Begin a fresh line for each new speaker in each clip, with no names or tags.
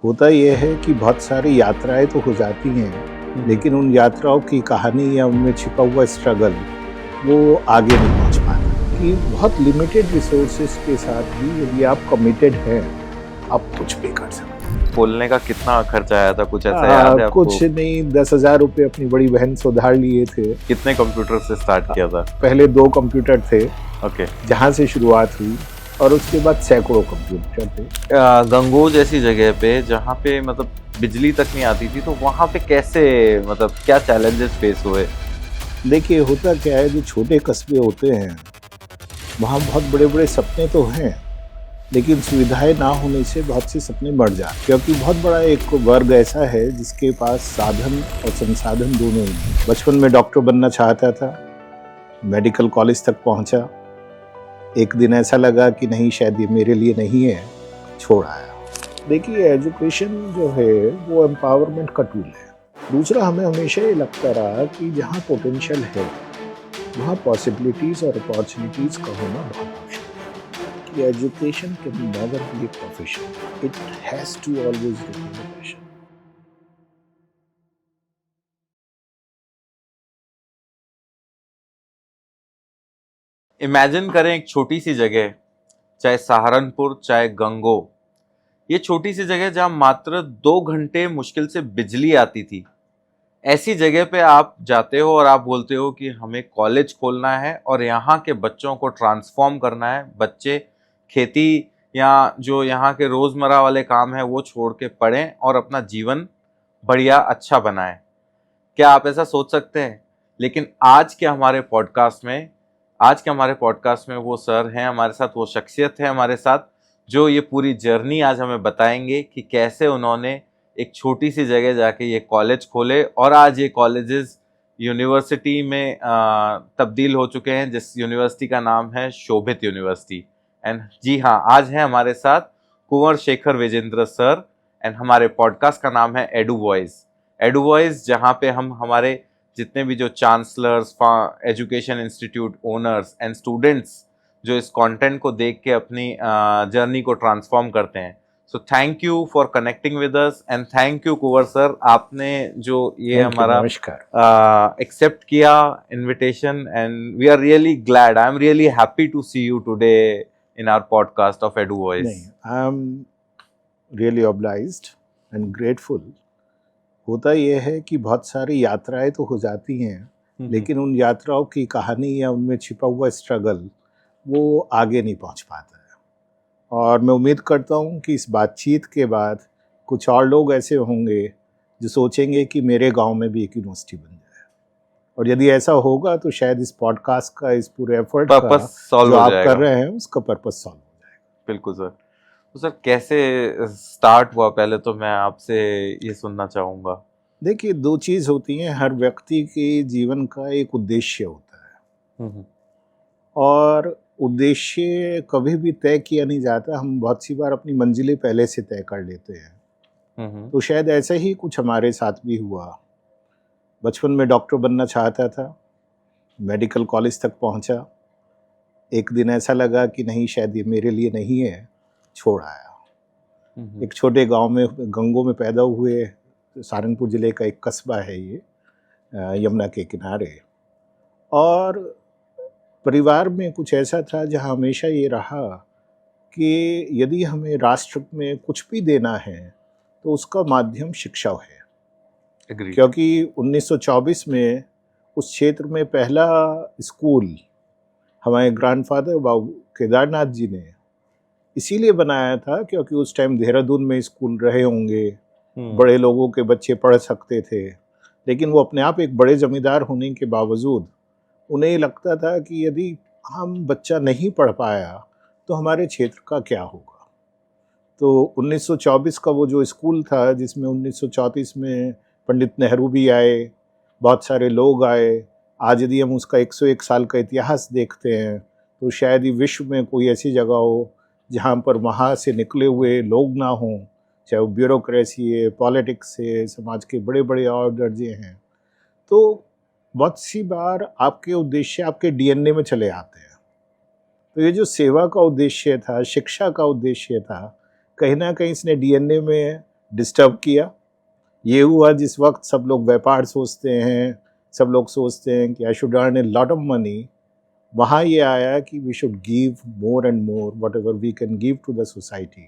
होता ये है कि बहुत सारी यात्राएं तो हो जाती हैं, लेकिन उन यात्राओं की कहानी या उनमें छिपा हुआ स्ट्रगल वो आगे नहीं पहुंच पाता। कि बहुत लिमिटेड रिसोर्सेज के साथ भी यदि आप कमिटेड हैं, आप कुछ भी कर सकते
बोलने का कितना खर्चा आया था, कुछ ऐसा
हैं।
याद है आपको?
कुछ नहीं, 10,000 रुपये अपनी बड़ी बहन से उधार लिए थे।
कितने कंप्यूटर से स्टार्ट किया था?
पहले 2 कंप्यूटर थे
ओके।
जहाँ से शुरुआत हुई, और उसके बाद सैकड़ों कंप्यूटर थे।
गंगोह जैसी जगह पे जहाँ पे मतलब बिजली तक नहीं आती थी, तो वहाँ पे कैसे, मतलब क्या चैलेंजेस फेस हुए?
देखिए, होता क्या है, जो छोटे कस्बे होते हैं वहाँ बहुत बड़े बड़े सपने तो हैं, लेकिन सुविधाएं ना होने से बहुत से सपने मर जाते, क्योंकि बहुत बड़ा एक वर्ग ऐसा है जिसके पास साधन और संसाधन दोनों ही नहीं। बचपन में डॉक्टर बनना चाहता था, मेडिकल कॉलेज तक पहुंचा, एक दिन ऐसा लगा कि नहीं, शायद ये मेरे लिए नहीं है, छोड़ आया। देखिए, एजुकेशन जो है वो एम्पावरमेंट का टूल है। दूसरा, हमें हमेशा ये लगता रहा कि जहाँ पोटेंशियल है वहाँ पॉसिबिलिटीज और अपॉर्चुनिटीज का होना बहुत मुश्किल है। कि education can never be a profession, it has to always remain a passion.
Imagine करें एक छोटी सी जगह, चाहे सहारनपुर चाहे गंगोह, ये छोटी सी जगह जहाँ मात्र 2 घंटे मुश्किल से बिजली आती थी। ऐसी जगह पे आप जाते हो और आप बोलते हो कि हमें कॉलेज खोलना है और यहाँ के बच्चों को ट्रांसफॉर्म करना है। बच्चे खेती या जो यहाँ के रोज़मर्रा वाले काम है वो छोड़ के पढ़ें और अपना जीवन बढ़िया अच्छा बनाएं। क्या आप ऐसा सोच सकते हैं? लेकिन आज के हमारे पॉडकास्ट में वो सर हैं हमारे साथ, वो शख्सियत है हमारे साथ, जो ये पूरी जर्नी आज हमें बताएंगे कि कैसे उन्होंने एक छोटी सी जगह जाके ये कॉलेज खोले और आज ये कॉलेजेस यूनिवर्सिटी में तब्दील हो चुके हैं, जिस यूनिवर्सिटी का नाम है शोभित यूनिवर्सिटी। एंड जी हाँ, आज है हमारे साथ कुंवर शेखर विजेंद्र सर, एंड हमारे पॉडकास्ट का नाम है एडू वॉइस। एडू वॉइस, जहाँ पे हम हमारे जितने भी जो chancellors, education institute owners and students जो इस कंटेंट को देख के अपनी जर्नी को ट्रांसफॉर्म करते हैं। So thank you for connecting with us, and thank you Kunwar sir, आपने जो ये हमारा एक्सेप्ट किया invitation, and we are really glad, I am really happy to see you today in our podcast of Edu Voice.
नहीं, I am really obliged and grateful. होता यह है कि बहुत सारी यात्राएं तो हो जाती हैं, लेकिन उन यात्राओं की कहानी या उनमें छिपा हुआ स्ट्रगल वो आगे नहीं पहुंच पाता है। और मैं उम्मीद करता हूं कि इस बातचीत के बाद कुछ और लोग ऐसे होंगे जो सोचेंगे कि मेरे गांव में भी एक यूनिवर्सिटी बन जाए, और यदि ऐसा होगा तो शायद इस पॉडकास्ट का, इस पूरे एफर्ट का जो आप कर रहे हैं, उसका पर्पस सॉल्व हो जाएगा।
बिल्कुल सर। तो सर, कैसे स्टार्ट हुआ, पहले तो मैं आपसे ये सुनना चाहूँगा।
देखिए, 2 चीज़ होती हैं, हर व्यक्ति के जीवन का एक उद्देश्य होता है, और उद्देश्य कभी भी तय किया नहीं जाता। हम बहुत सी बार अपनी मंजिलें पहले से तय कर लेते हैं। तो शायद ऐसा ही कुछ हमारे साथ भी हुआ। बचपन में डॉक्टर बनना चाहता था, मेडिकल कॉलेज तक पहुंचा, एक दिन ऐसा लगा कि नहीं, शायद ये मेरे लिए नहीं है, छोड़ आया। एक छोटे गांव में, गंगोह में पैदा हुए, सहारनपुर ज़िले का एक कस्बा है ये, यमुना के किनारे। और परिवार में कुछ ऐसा था जहाँ हमेशा ये रहा कि यदि हमें राष्ट्र में कुछ भी देना है तो उसका माध्यम शिक्षा है।
Agreed.
क्योंकि 1924 में उस क्षेत्र में पहला स्कूल हमारे ग्रैंडफादर बाबू केदारनाथ जी ने इसीलिए बनाया था क्योंकि उस टाइम देहरादून में स्कूल रहे होंगे, बड़े लोगों के बच्चे पढ़ सकते थे, लेकिन वो अपने आप एक बड़े जमींदार होने के बावजूद उन्हें लगता था कि यदि हम बच्चा नहीं पढ़ पाया तो हमारे क्षेत्र का क्या होगा। तो 1924 का वो जो स्कूल था, जिसमें 1934 में पंडित नेहरू भी आए, बहुत सारे लोग आए। आज यदि हम उसका 101 साल का इतिहास देखते हैं तो शायद ही विश्व में कोई ऐसी जगह हो जहाँ पर वहाँ से निकले हुए लोग ना हों, चाहे वो ब्यूरोक्रेसी है, पॉलिटिक्स है, समाज के बड़े बड़े और दर्जे हैं। तो बहुत सी बार आपके उद्देश्य आपके डीएनए में चले आते हैं। तो ये जो सेवा का उद्देश्य था, शिक्षा का उद्देश्य था, कहीं ना कहीं इसने डीएनए में डिस्टर्ब किया। ये हुआ जिस वक्त सब लोग व्यापार सोचते हैं, सब लोग सोचते हैं कि I should earn a lot of money, वहाँ ये आया कि we should give more and more whatever we can give to the society.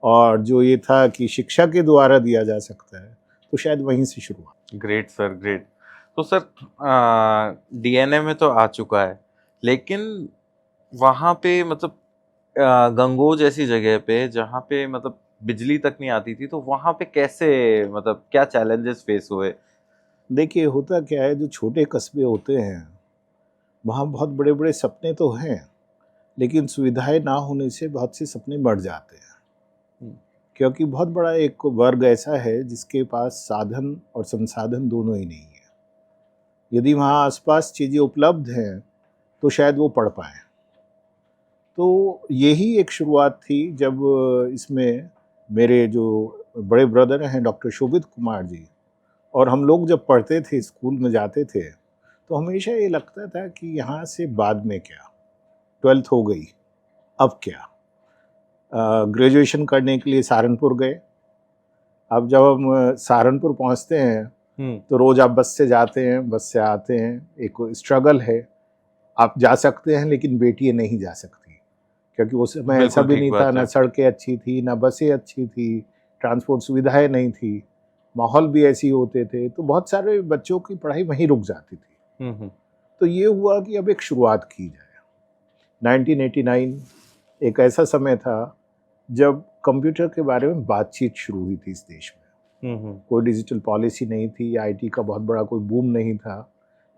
और जो ये था कि शिक्षा के द्वारा दिया जा सकता है, तो शायद वहीं से शुरू हुआ।
Great sir, great. तो सर डीएनए में तो आ चुका है, लेकिन वहाँ पे मतलब गंगोह जैसी जगह पे जहाँ पे मतलब बिजली तक नहीं आती थी, तो वहाँ पे कैसे, मतलब क्या चैलेंजेस फेस हुए?
देखिए होता क्या है, जो छोटे कस्बे होते हैं वहाँ बहुत बड़े बड़े सपने तो हैं, लेकिन सुविधाएं ना होने से बहुत से सपने मर जाते हैं। क्योंकि बहुत बड़ा एक वर्ग ऐसा है जिसके पास साधन और संसाधन दोनों ही नहीं है। यदि वहाँ आसपास चीज़ें उपलब्ध हैं तो शायद वो पढ़ पाएँ। तो यही एक शुरुआत थी जब इसमें मेरे जो बड़े ब्रदर हैं डॉक्टर शोभित कुमार जी, और हम लोग जब पढ़ते थे, स्कूल में जाते थे, तो हमेशा ये लगता था कि यहाँ से बाद में क्या, 12th हो गई, अब क्या। ग्रेजुएशन करने के लिए सहारनपुर गए। अब जब हम सहारनपुर पहुँचते हैं तो रोज़ आप बस से जाते हैं, बस से आते हैं, एक स्ट्रगल है। आप जा सकते हैं लेकिन बेटियाँ नहीं जा सकती, क्योंकि उस समय ऐसा भी नहीं था, ना सड़कें अच्छी थी, ना बसें अच्छी थी, ट्रांसपोर्ट सुविधाएं नहीं थी, माहौल भी ऐसे ही होते थे, तो बहुत सारे बच्चों की पढ़ाई वहीं रुक जाती थी। तो ये हुआ कि अब एक शुरुआत की जाए। 1989 एक ऐसा समय था जब कंप्यूटर के बारे में बातचीत शुरू हुई थी इस देश में। कोई डिजिटल पॉलिसी नहीं थी, आईटी का बहुत बड़ा कोई बूम नहीं था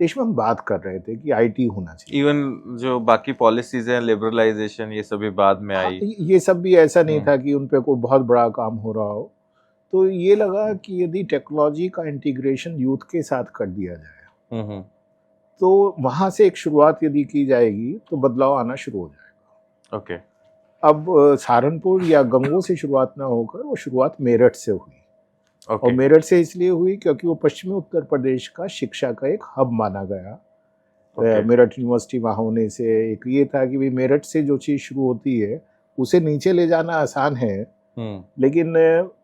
देश में। हम बात कर रहे थे कि आईटी होना चाहिए।
इवन जो बाकी पॉलिसीज हैं, लिबरलाइजेशन, ये सभी बाद में आई।
ये सब भी ऐसा नहीं था कि उन पे कोई बहुत बड़ा काम हो रहा हो। तो ये लगा कि यदि टेक्नोलॉजी का इंटीग्रेशन यूथ के साथ कर दिया जाए, तो वहाँ से एक शुरुआत यदि की जाएगी तो बदलाव आना शुरू हो जाएगा।
ओके।
अब सहारनपुर या गंगोह से शुरुआत ना होकर वो शुरुआत मेरठ से हुई। और मेरठ से इसलिए हुई क्योंकि वो पश्चिमी उत्तर प्रदेश का शिक्षा का एक हब माना गया। मेरठ यूनिवर्सिटी वहाँ होने से एक ये था कि भाई मेरठ से जो चीज़ शुरू होती है उसे नीचे ले जाना आसान है, लेकिन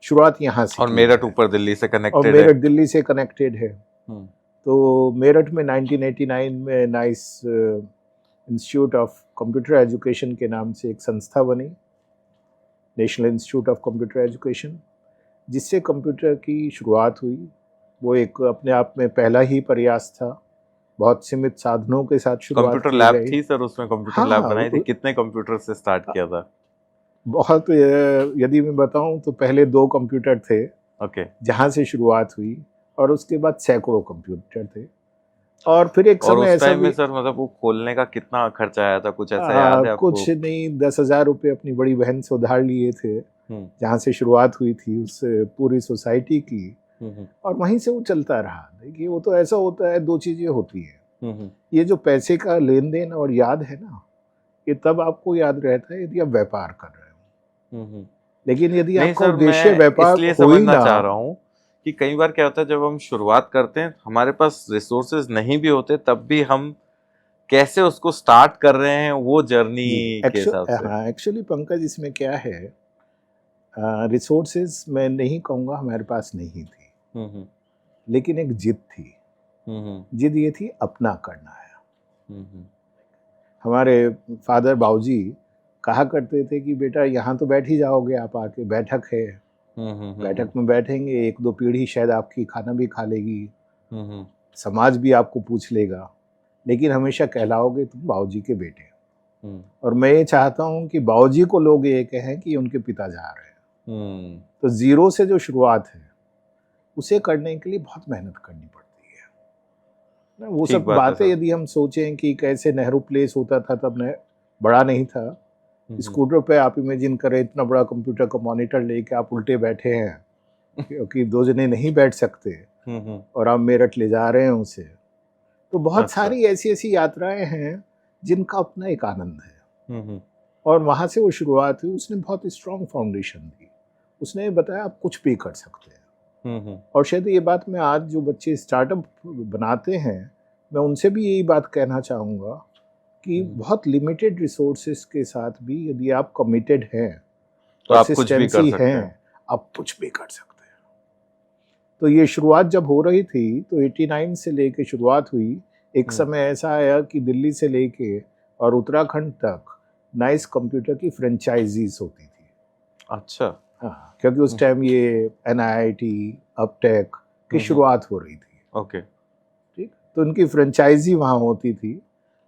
शुरुआत यहाँ से।
और मेरठ ऊपर दिल्ली से कनेक्टेड
है, और मेरठ दिल्ली से कनेक्टेड है। तो मेरठ में 1989 में nice institute of computer education के नाम से एक संस्था बनी, national institute of computer education, जिससे कंप्यूटर की शुरुआत हुई। वो एक अपने आप में पहला ही प्रयास था, बहुत सीमित साधनों के साथ शुरुआत।
कंप्यूटर लैब थी सर, उसमें कंप्यूटर लैब बनाई थी। कितने कंप्यूटर से स्टार्ट किया था?
बहुत, यदि मैं बताऊं तो पहले 2 कंप्यूटर थे, जहां से शुरुआत हुई, और उसके बाद सैकड़ों कंप्यूटर थे। और फिर एक समय ऐसा
में सर मतलब वो खोलने का कितना खर्चा आया था, कुछ ऐसा याद है आपको?
कुछ नहीं, 10,000 रुपये अपनी बड़ी बहन से उधार लिए थे, जहाँ से शुरुआत हुई थी उस पूरी सोसाइटी की, और वहीं से वो चलता रहा। देखिए वो तो ऐसा होता है, 2 चीजें होती हैं, ये जो पैसे का लेन देन और याद है ना, ये तब आपको याद रहता है यदि आप व्यापार कर रहे हो। लेकिन यदि आपका उद्देश्य व्यापार हो ही ना,
चाह रहा हूँ कि कई बार क्या होता है जब हम शुरुआत करते हैं, हमारे पास रिसोर्सेज नहीं भी होते, तब भी हम कैसे उसको स्टार्ट कर रहे हैं वो जर्नी के हिसाब से।
हाँ, एक्चुअली पंकज इसमें क्या है, रिसोर्सेज मैं नहीं कहूँगा हमारे पास नहीं थी, लेकिन एक जिद थी। जिद ये थी अपना करना है। हमारे फादर बाबूजी कहा करते थे कि बेटा यहाँ तो बैठ ही जाओगे आप, आके बैठक है, बैठक में बैठेंगे, 1-2 पीढ़ी शायद आपकी खाना भी खा लेगी, समाज भी आपको पूछ लेगा, लेकिन हमेशा कहलाओगे तुम बाबूजी के बेटे। और मैं ये चाहता हूँ कि बाबूजी को लोग ये कहें कि उनके पिता जा रहे हैं। तो जीरो से जो शुरुआत है उसे करने के लिए बहुत मेहनत करनी पड़ती है। वो सब बातें यदि हम सोचें कि कैसे नेहरू प्लेस होता था तब बड़ा नहीं था, स्कूटर पे आप इमेजिन करें इतना बड़ा कंप्यूटर का मॉनिटर लेके आप उल्टे बैठे हैं, क्योंकि 2 जने नहीं बैठ सकते, और आप मेरठ ले जा रहे हैं उसे। तो बहुत सारी ऐसी ऐसी यात्राएं हैं जिनका अपना एक आनंद है। और वहाँ से वो शुरुआत हुई। उसने बहुत स्ट्रॉन्ग फाउंडेशन दी। उसने बताया आप कुछ भी कर सकते हैं। और शायद ये बात मैं आज जो बच्चे स्टार्टअप बनाते हैं, मैं उनसे भी यही बात कहना चाहूँगा कि बहुत लिमिटेड रिसोर्सेज के साथ भी यदि आप कमिटेड हैं,
तो आप कुछ भी कर सकते हैं।
आप कुछ भी कर सकते हैं। तो ये शुरुआत जब हो रही थी तो 89 से लेके शुरुआत हुई। एक समय ऐसा आया कि दिल्ली से लेके और उत्तराखंड तक नाइस कंप्यूटर की फ्रेंचाइजीज होती थी।
अच्छा।
हाँ, क्योंकि उस टाइम ये NIIT, अपटेक की शुरुआत हो रही थी।
ओके।
ठीक, तो उनकी फ्रेंचाइजी वहाँ होती थी।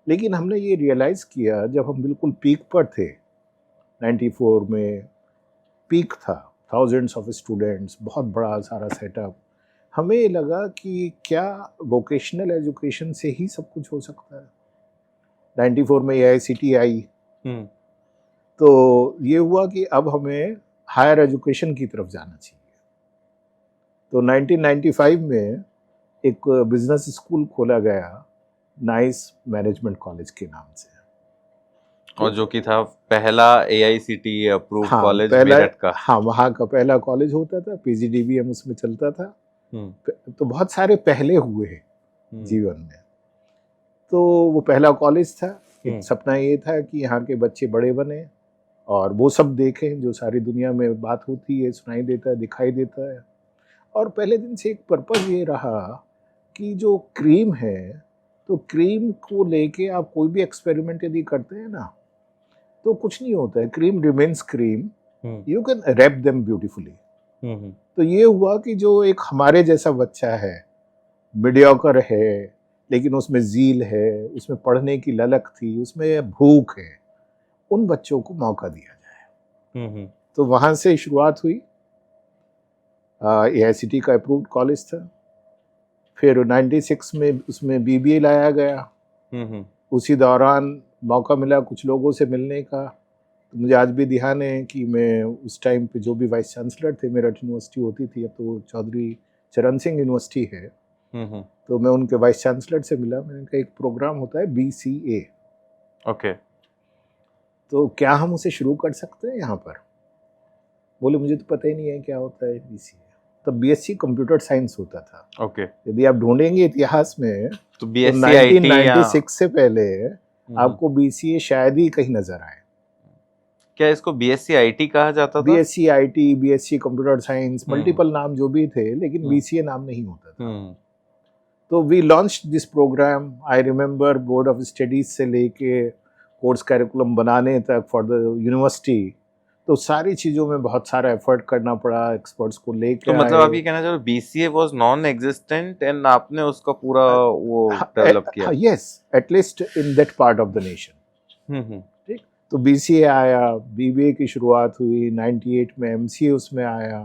लेकिन हमने ये रियलाइज़ किया जब हम बिल्कुल पीक पर थे, 94 में पीक था, थाउजेंड्स ऑफ स्टूडेंट्स, बहुत बड़ा सारा सेटअप। हमें लगा कि क्या वोकेशनल एजुकेशन से ही सब कुछ हो सकता है। 94 में AICTE आई, तो ये हुआ कि अब हमें हायर एजुकेशन की तरफ जाना चाहिए। तो 1995 में एक बिजनेस स्कूल खोला गया, नाइस मैनेजमेंट कॉलेज के नाम से।
और जो कि था पहला AICTE अप्रूव्ड
हाँ,
कॉलेज
पहला,
मेरठ का।
हाँ, वहाँ का पहला कॉलेज होता था, PGDBM उसमें चलता था। तो बहुत सारे पहले हुए हैं जीवन में। तो वो पहला कॉलेज था। एक सपना ये था कि यहाँ के बच्चे बड़े बने और वो सब देखें जो सारी दुनिया में बात होती है, सुनाई देता है, दिखाई देता है। और पहले दिन से एक पर्पस ये रहा कि जो क्रीम है, तो क्रीम को लेके आप कोई भी एक्सपेरिमेंट यदि करते हैं ना, तो कुछ नहीं होता है। Cream remains cream, you can wrap them beautifully. तो ये हुआ कि जो एक हमारे जैसा बच्चा है, मीडियोकर है, लेकिन उसमें जील है, उसमें पढ़ने की ललक थी, उसमें भूख है, उन बच्चों को मौका दिया जाए। तो वहाँ से शुरुआत हुई। AICTE का अप्रूव्ड कॉलेज था। फिर 96 में उसमें BBA लाया गया। उसी दौरान मौका मिला कुछ लोगों से मिलने का। तो मुझे आज भी ध्यान है कि मैं उस टाइम पे जो भी वाइस चांसलर थे, मेरठ यूनिवर्सिटी होती थी, अब तो चौधरी चरण सिंह यूनिवर्सिटी है। तो मैं उनके वाइस चांसलर से मिला। मैंने कहा एक प्रोग्राम होता है BCA,
ओके,
तो क्या हम उसे शुरू कर सकते हैं यहाँ पर? बोले मुझे तो पता ही नहीं है क्या होता है BCA। तब BSc कंप्यूटर साइंस होता था।
ओके।
यदि आप ढूंढेंगे इतिहास में
तो
तो
BSc IT
1996 से पहले आपको BCA शायद ही कहीं नजर आए।
क्या इसको BSc IT कहा जाता था?
BSc IT, BSc computer science, multiple नाम जो भी थे, लेकिन BCA नाम नहीं होता था। तो we launch this programme. I remember board of studies से लेके कोर्स कैरिकुलम बनाने तक फॉर द यूनिवर्सिटी, तो सारी चीज़ों में बहुत सारा एफर्ट करना पड़ा, एक्सपर्ट्स को लेके
तो मतलब
आए।
आप ये कहना चाह रहे हो BCA was non existent and आपने उसका पूरा वो डेवलप किया?
Yes, at least in that part of the nation. ठीक, तो BCA आया, BBA की शुरुआत हुई 98 में, MCA उसमें आया।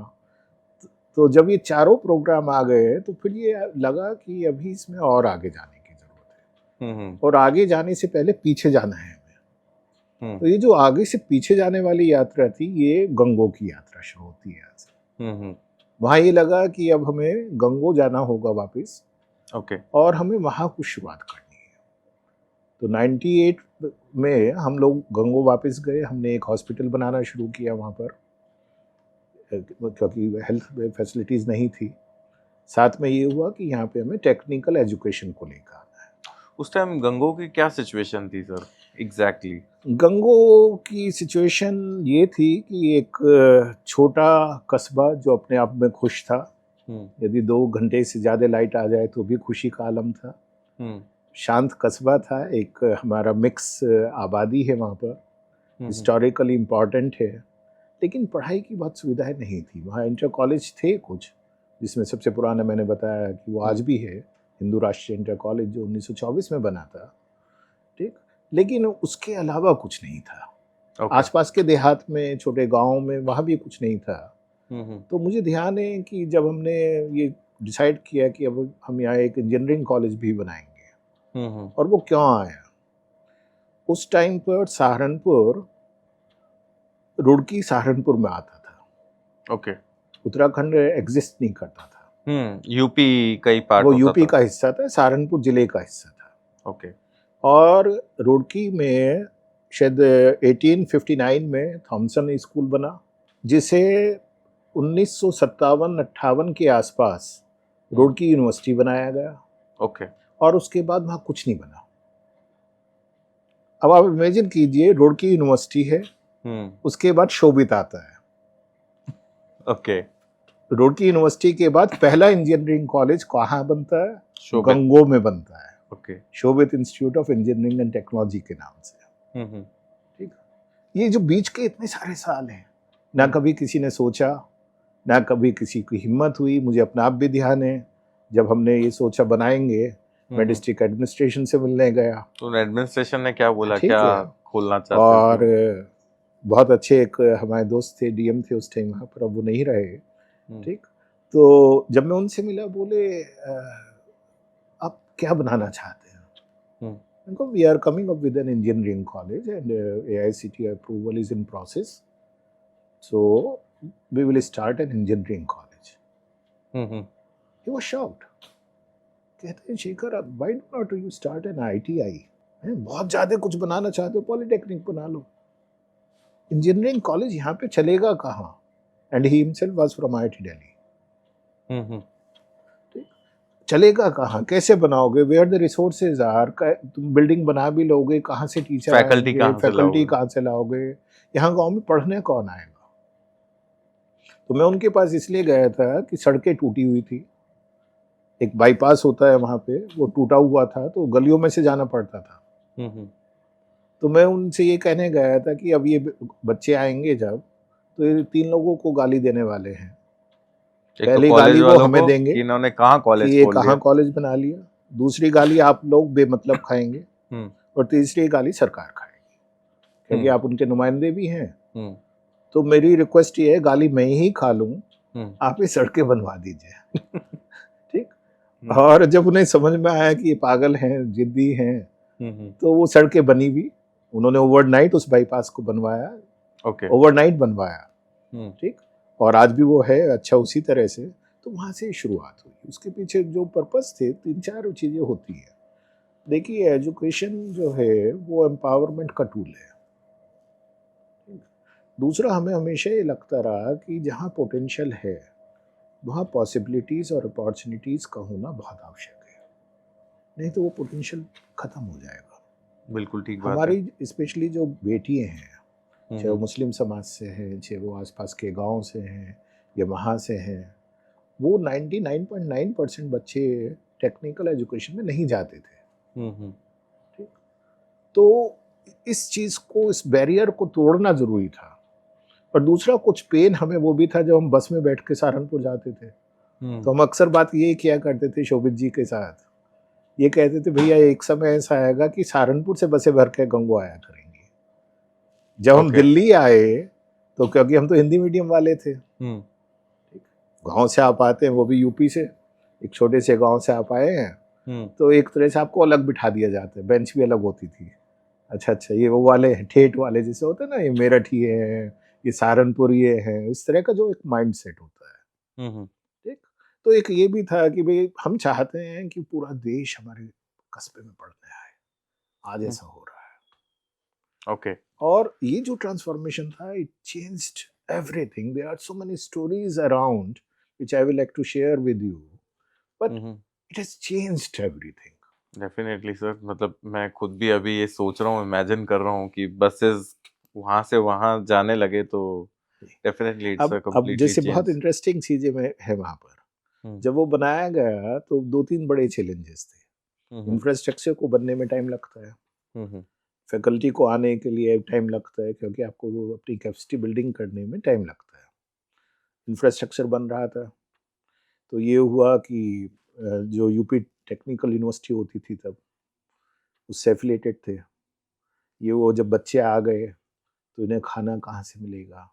तो जब ये चारों प्रोग्राम आ गए तो फिर ये लगा कि अभी इसमें और आगे जाने की जरूरत है, और आगे जाने से पहले पीछे जाना है हमें। तो ये जो आगे से पीछे जाने वाली यात्रा थी, ये गंगो की यात्रा शुरू होती है यहाँ से। वहाँ ये लगा कि अब हमें गंगो जाना होगा वापस,
ओके,
और हमें वहाँ कुछ शुरुआत करनी है। तो 98 में हम लोग गंगो वापस गए। हमने एक हॉस्पिटल बनाना शुरू किया वहाँ पर, क्योंकि हेल्थ फैसिलिटीज़ नहीं थी। साथ में ये हुआ कि यहाँ पे हमें टेक्निकल एजुकेशन को लेकर आना है।
उस टाइम गंगो की क्या सिचुएशन थी सर एग्जैक्टली?
गंगो की सिचुएशन ये थी कि एक छोटा कस्बा जो अपने आप में खुश था। यदि 2 घंटे से ज़्यादा लाइट आ जाए तो भी खुशी का आलम था। शांत कस्बा था, एक हमारा मिक्स आबादी है वहाँ पर, हिस्टोरिकली इम्पॉर्टेंट है, लेकिन पढ़ाई की बहुत सुविधाएं नहीं थी। वहाँ इंटर कॉलेज थे कुछ, जिसमें सबसे पुराना मैंने बताया कि वो आज भी है, हिंदू राष्ट्रीय इंटर कॉलेज, जो 1924 में बना था। ठीक, लेकिन उसके अलावा कुछ नहीं था। आसपास के देहात में, छोटे गाँव में, वहाँ भी कुछ नहीं था। तो मुझे ध्यान है कि जब हमने ये डिसाइड किया कि अब हम यहाँ एक इंजीनियरिंग कॉलेज भी बनाएंगे, और वो क्यों आया, उस टाइम पर सहारनपुर, रुड़की सहारनपुर में आता था।
ओके,
उत्तराखंड एग्जिस्ट नहीं करता था।
यूपी का ही पार्ट
वो
होता
यूपी
था।
का हिस्सा था, सहारनपुर जिले का हिस्सा था।
ओके,
और रुड़की में शायद 1859 में थॉमसन स्कूल बना, जिसे 1957-58 के आसपास रुड़की यूनिवर्सिटी बनाया गया।
ओके,
और उसके बाद वहाँ कुछ नहीं बना। अब आप इमेजिन कीजिए, रुड़की यूनिवर्सिटी है, उसके बाद शोभित आता है,
ओके।
रुड़की यूनिवर्सिटी के बाद पहला इंजीनियरिंग कॉलेज कहाँ बनता है?
शोभित।
गंगोह में बनता है,
okay.
Shobhit institute of engineering and technology के नाम से। ठीक है। ये जो बीच के इतने सारे साल हैं, ना कभी किसी ने सोचा, ना कभी किसी की हिम्मत हुई। मुझे अपना आप भी ध्यान है, जब हमने ये सोचा बनाएंगे, मैं डिस्ट्रिक्ट एडमिनिस्ट्रेशन से मिलने गया।
तो एडमिनिस्ट्रेशन ने क्या बोला,
ठीक
क्या
है।
खोलना चाहते हो?
और बहुत अच्छे एक हमारे दोस्त थे, डीएम थे उस टाइम वहाँ पर, अब वो नहीं रहे। ठीक, तो जब मैं उनसे मिला, बोले आप क्या बनाना चाहते हैं? उनको, we are coming up with an engineering college and AICTE approval is in process, so we will start an engineering college. He was shocked. कहते हैं, Shekhar, why do not you start an ITI? बहुत ज्यादा कुछ बनाना चाहते हो, polytechnic बना लो, engineering college यहाँ पे चलेगा कहाँ? And he himself was from IIT Delhi. चलेगा कहाँ, कैसे बनाओगे, वेयर द रिसोर्सेज आर, तुम बिल्डिंग बना भी लोगे, कहाँ से टीचर
फैकल्टी
आएंगे, फैकल्टी कहाँ से लाओगे, यहाँ गांव में पढ़ने कौन आएगा? तो मैं उनके पास इसलिए गया था कि सड़कें टूटी हुई थी, एक बाईपास होता है वहाँ पे, वो टूटा हुआ था, तो गलियों में से जाना पड़ता था। तो मैं उनसे ये कहने गया था कि अब ये बच्चे आएंगे जब, तो ये 3 लोगों को गाली देने वाले हैं। पहली गाली वो हमें देंगे
कि इन्होंने कहाँ
कि
कॉलेज
ये
खोल
कहाँ
दिया।
कॉलेज बना लिया, दूसरी गाली आप लोग बेमतलब खाएंगे, और तीसरी गाली सरकार खाएगी, क्योंकि आप उनके नुमाइंदे भी हैं। तो मेरी रिक्वेस्ट ये है, गाली मैं ही खा लूं, आप ये सड़कें बनवा दीजिए। ठीक। और जब उन्हें समझ में आया कि ये पागल हैं, जिद्दी हैं, तो वो सड़कें बनी भी। उन्होंने ओवरनाइट उस बाईपास को बनवाया, ओवरनाइट बनवाया। ठीक, और आज भी वो है अच्छा उसी तरह से। तो वहाँ से शुरुआत हुई। उसके पीछे जो पर्पस थे, 3-4 चीज़ें होती हैं। देखिए, एजुकेशन जो है वो एम्पावरमेंट का टूल है। दूसरा, हमें हमेशा ये लगता रहा कि जहाँ पोटेंशियल है वहाँ पॉसिबिलिटीज़ और अपॉर्चुनिटीज़ का होना बहुत आवश्यक है, नहीं तो वो पोटेंशियल ख़त्म हो जाएगा।
बिल्कुल ठीक बात है।
हमारी स्पेशली जो बेटियाँ हैं, चाहे वो मुस्लिम समाज से हैं, चाहे वो आसपास के गांव से हैं या वहाँ से हैं, वो 99.9% बच्चे टेक्निकल एजुकेशन में नहीं जाते थे। ठीक, तो इस चीज़ को, इस बैरियर को तोड़ना ज़रूरी था। और दूसरा, कुछ पेन हमें वो भी था जब हम बस में बैठ के सहारनपुर जाते थे, तो हम अक्सर बात ये किया करते थे शोभित जी के साथ, ये कहते थे, भैया एक समय ऐसा आएगा कि सहारनपुर से बसें भर के गंगोह आया करेंगे। जब हम दिल्ली आए, तो क्योंकि हम तो हिंदी मीडियम वाले थे, गांव से आप आते हैं, वो भी यूपी से, एक छोटे से गांव से आप आए हैं, तो एक तरह से आपको अलग बिठा दिया जाता है, बेंच भी अलग होती थी। अच्छा, ये वो वाले ठेठ वाले जैसे होते हैं ना, ये मेरठ ही है, ये सहारनपुर ये है, इस तरह का जो एक माइंड सेट होता है। ठीक, तो एक ये भी था कि भाई हम चाहते हैं कि पूरा देश हमारे कस्बे में पढ़ने आए, आज ऐसा हो रहा है। और ये जो ट्रांसफॉर्मेशन था, it changed everything. There are so many stories around which I will like to share with you, but it has changed everything.
Definitely sir, मतलब मैं खुद भी अभी ये सोच रहा हूँ, इमेजिन कर रहा हूँ कि बसेस वहां से वहां जाने लगे, तो डेफिनेटली इट्स अ
अब
कंप्लीटली
जैसे
चेंज।
बहुत इंटरेस्टिंग चीजें है वहां पर। जब वो बनाया गया तो 2-3 बड़े चैलेंजेस थे। इंफ्रास्ट्रक्चर को बनने में टाइम लगता है, फैकल्टी को आने के लिए टाइम लगता है, क्योंकि आपको वो अपनी कैपेसिटी बिल्डिंग करने में टाइम लगता है। इंफ्रास्ट्रक्चर बन रहा था, तो ये हुआ कि जो यूपी टेक्निकल यूनिवर्सिटी होती थी तब, उससे एफिलेटेड थे ये। वो जब बच्चे आ गए तो इन्हें खाना कहाँ से मिलेगा,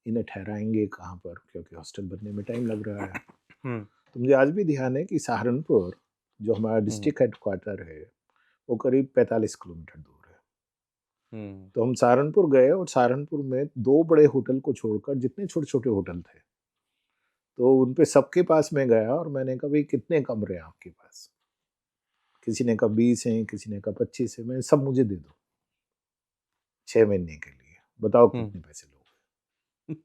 इन्हें ठहराएंगे कहाँ पर, क्योंकि हॉस्टल बनने में टाइम लग रहा है। तो मुझे आज भी ध्यान है कि सहारनपुर जो हमारा डिस्ट्रिक्ट हेडक्वार्टर है, वो करीब 45 किलोमीटर दूर है। तो हम सहारनपुर गए, और सहारनपुर में 2 बड़े होटल को छोड़कर जितने छोटे छोटे होटल थे, तो उन पे सबके पास में गया और मैंने कहा, भाई कितने कमरे हैं आपके पास? किसी ने कहा 20 हैं, किसी ने कहा 25 है। मैंने, सब मुझे दे दो 6 महीने के लिए, बताओ कितने पैसे लोगे।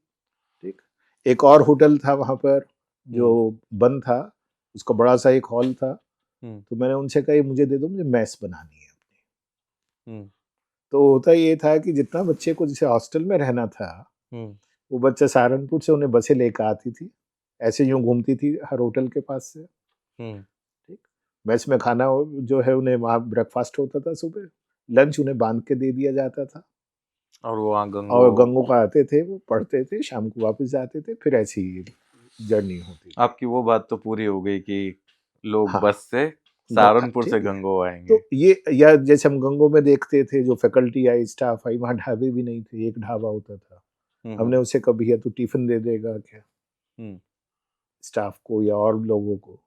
ठीक। एक और होटल था वहां पर जो बंद था, उसका बड़ा सा एक हॉल था, तो मैंने उनसे कहा, मुझे दे दो, मुझे मैस बनानी है अपनी। तो होता ये था कि जितना बच्चे को जैसे हॉस्टल में रहना था, वो बच्चा सहारनपुर से उन्हें बसें लेकर आती थी, ऐसे यूं घूमती थी हर होटल के पास से। ठीक, मैस में खाना जो है उन्हें वहाँ ब्रेकफास्ट होता था सुबह, लंच उन्हें बांध के दे दिया जाता था,
और वो वहाँ
और
गंगो
गंगो का आते थे, वो पढ़ते थे, शाम को वापस जाते थे, फिर ऐसी जर्नी होती थी।
आपकी वो बात तो पूरी हो गई कि लोग
हाँ,
बस से सहारनपुर से
ठीक है।
गंगो आएंगे।
तो ये, या जैसे हम गंगो में देखते थे जो फैकल्टी आई, स्टाफ आई, वहाँ ढाबे भी नहीं थे, एक ढाबा होता था। हमने उसे कभी, या तो टिफिन दे देगा क्या स्टाफ को या और लोगों को,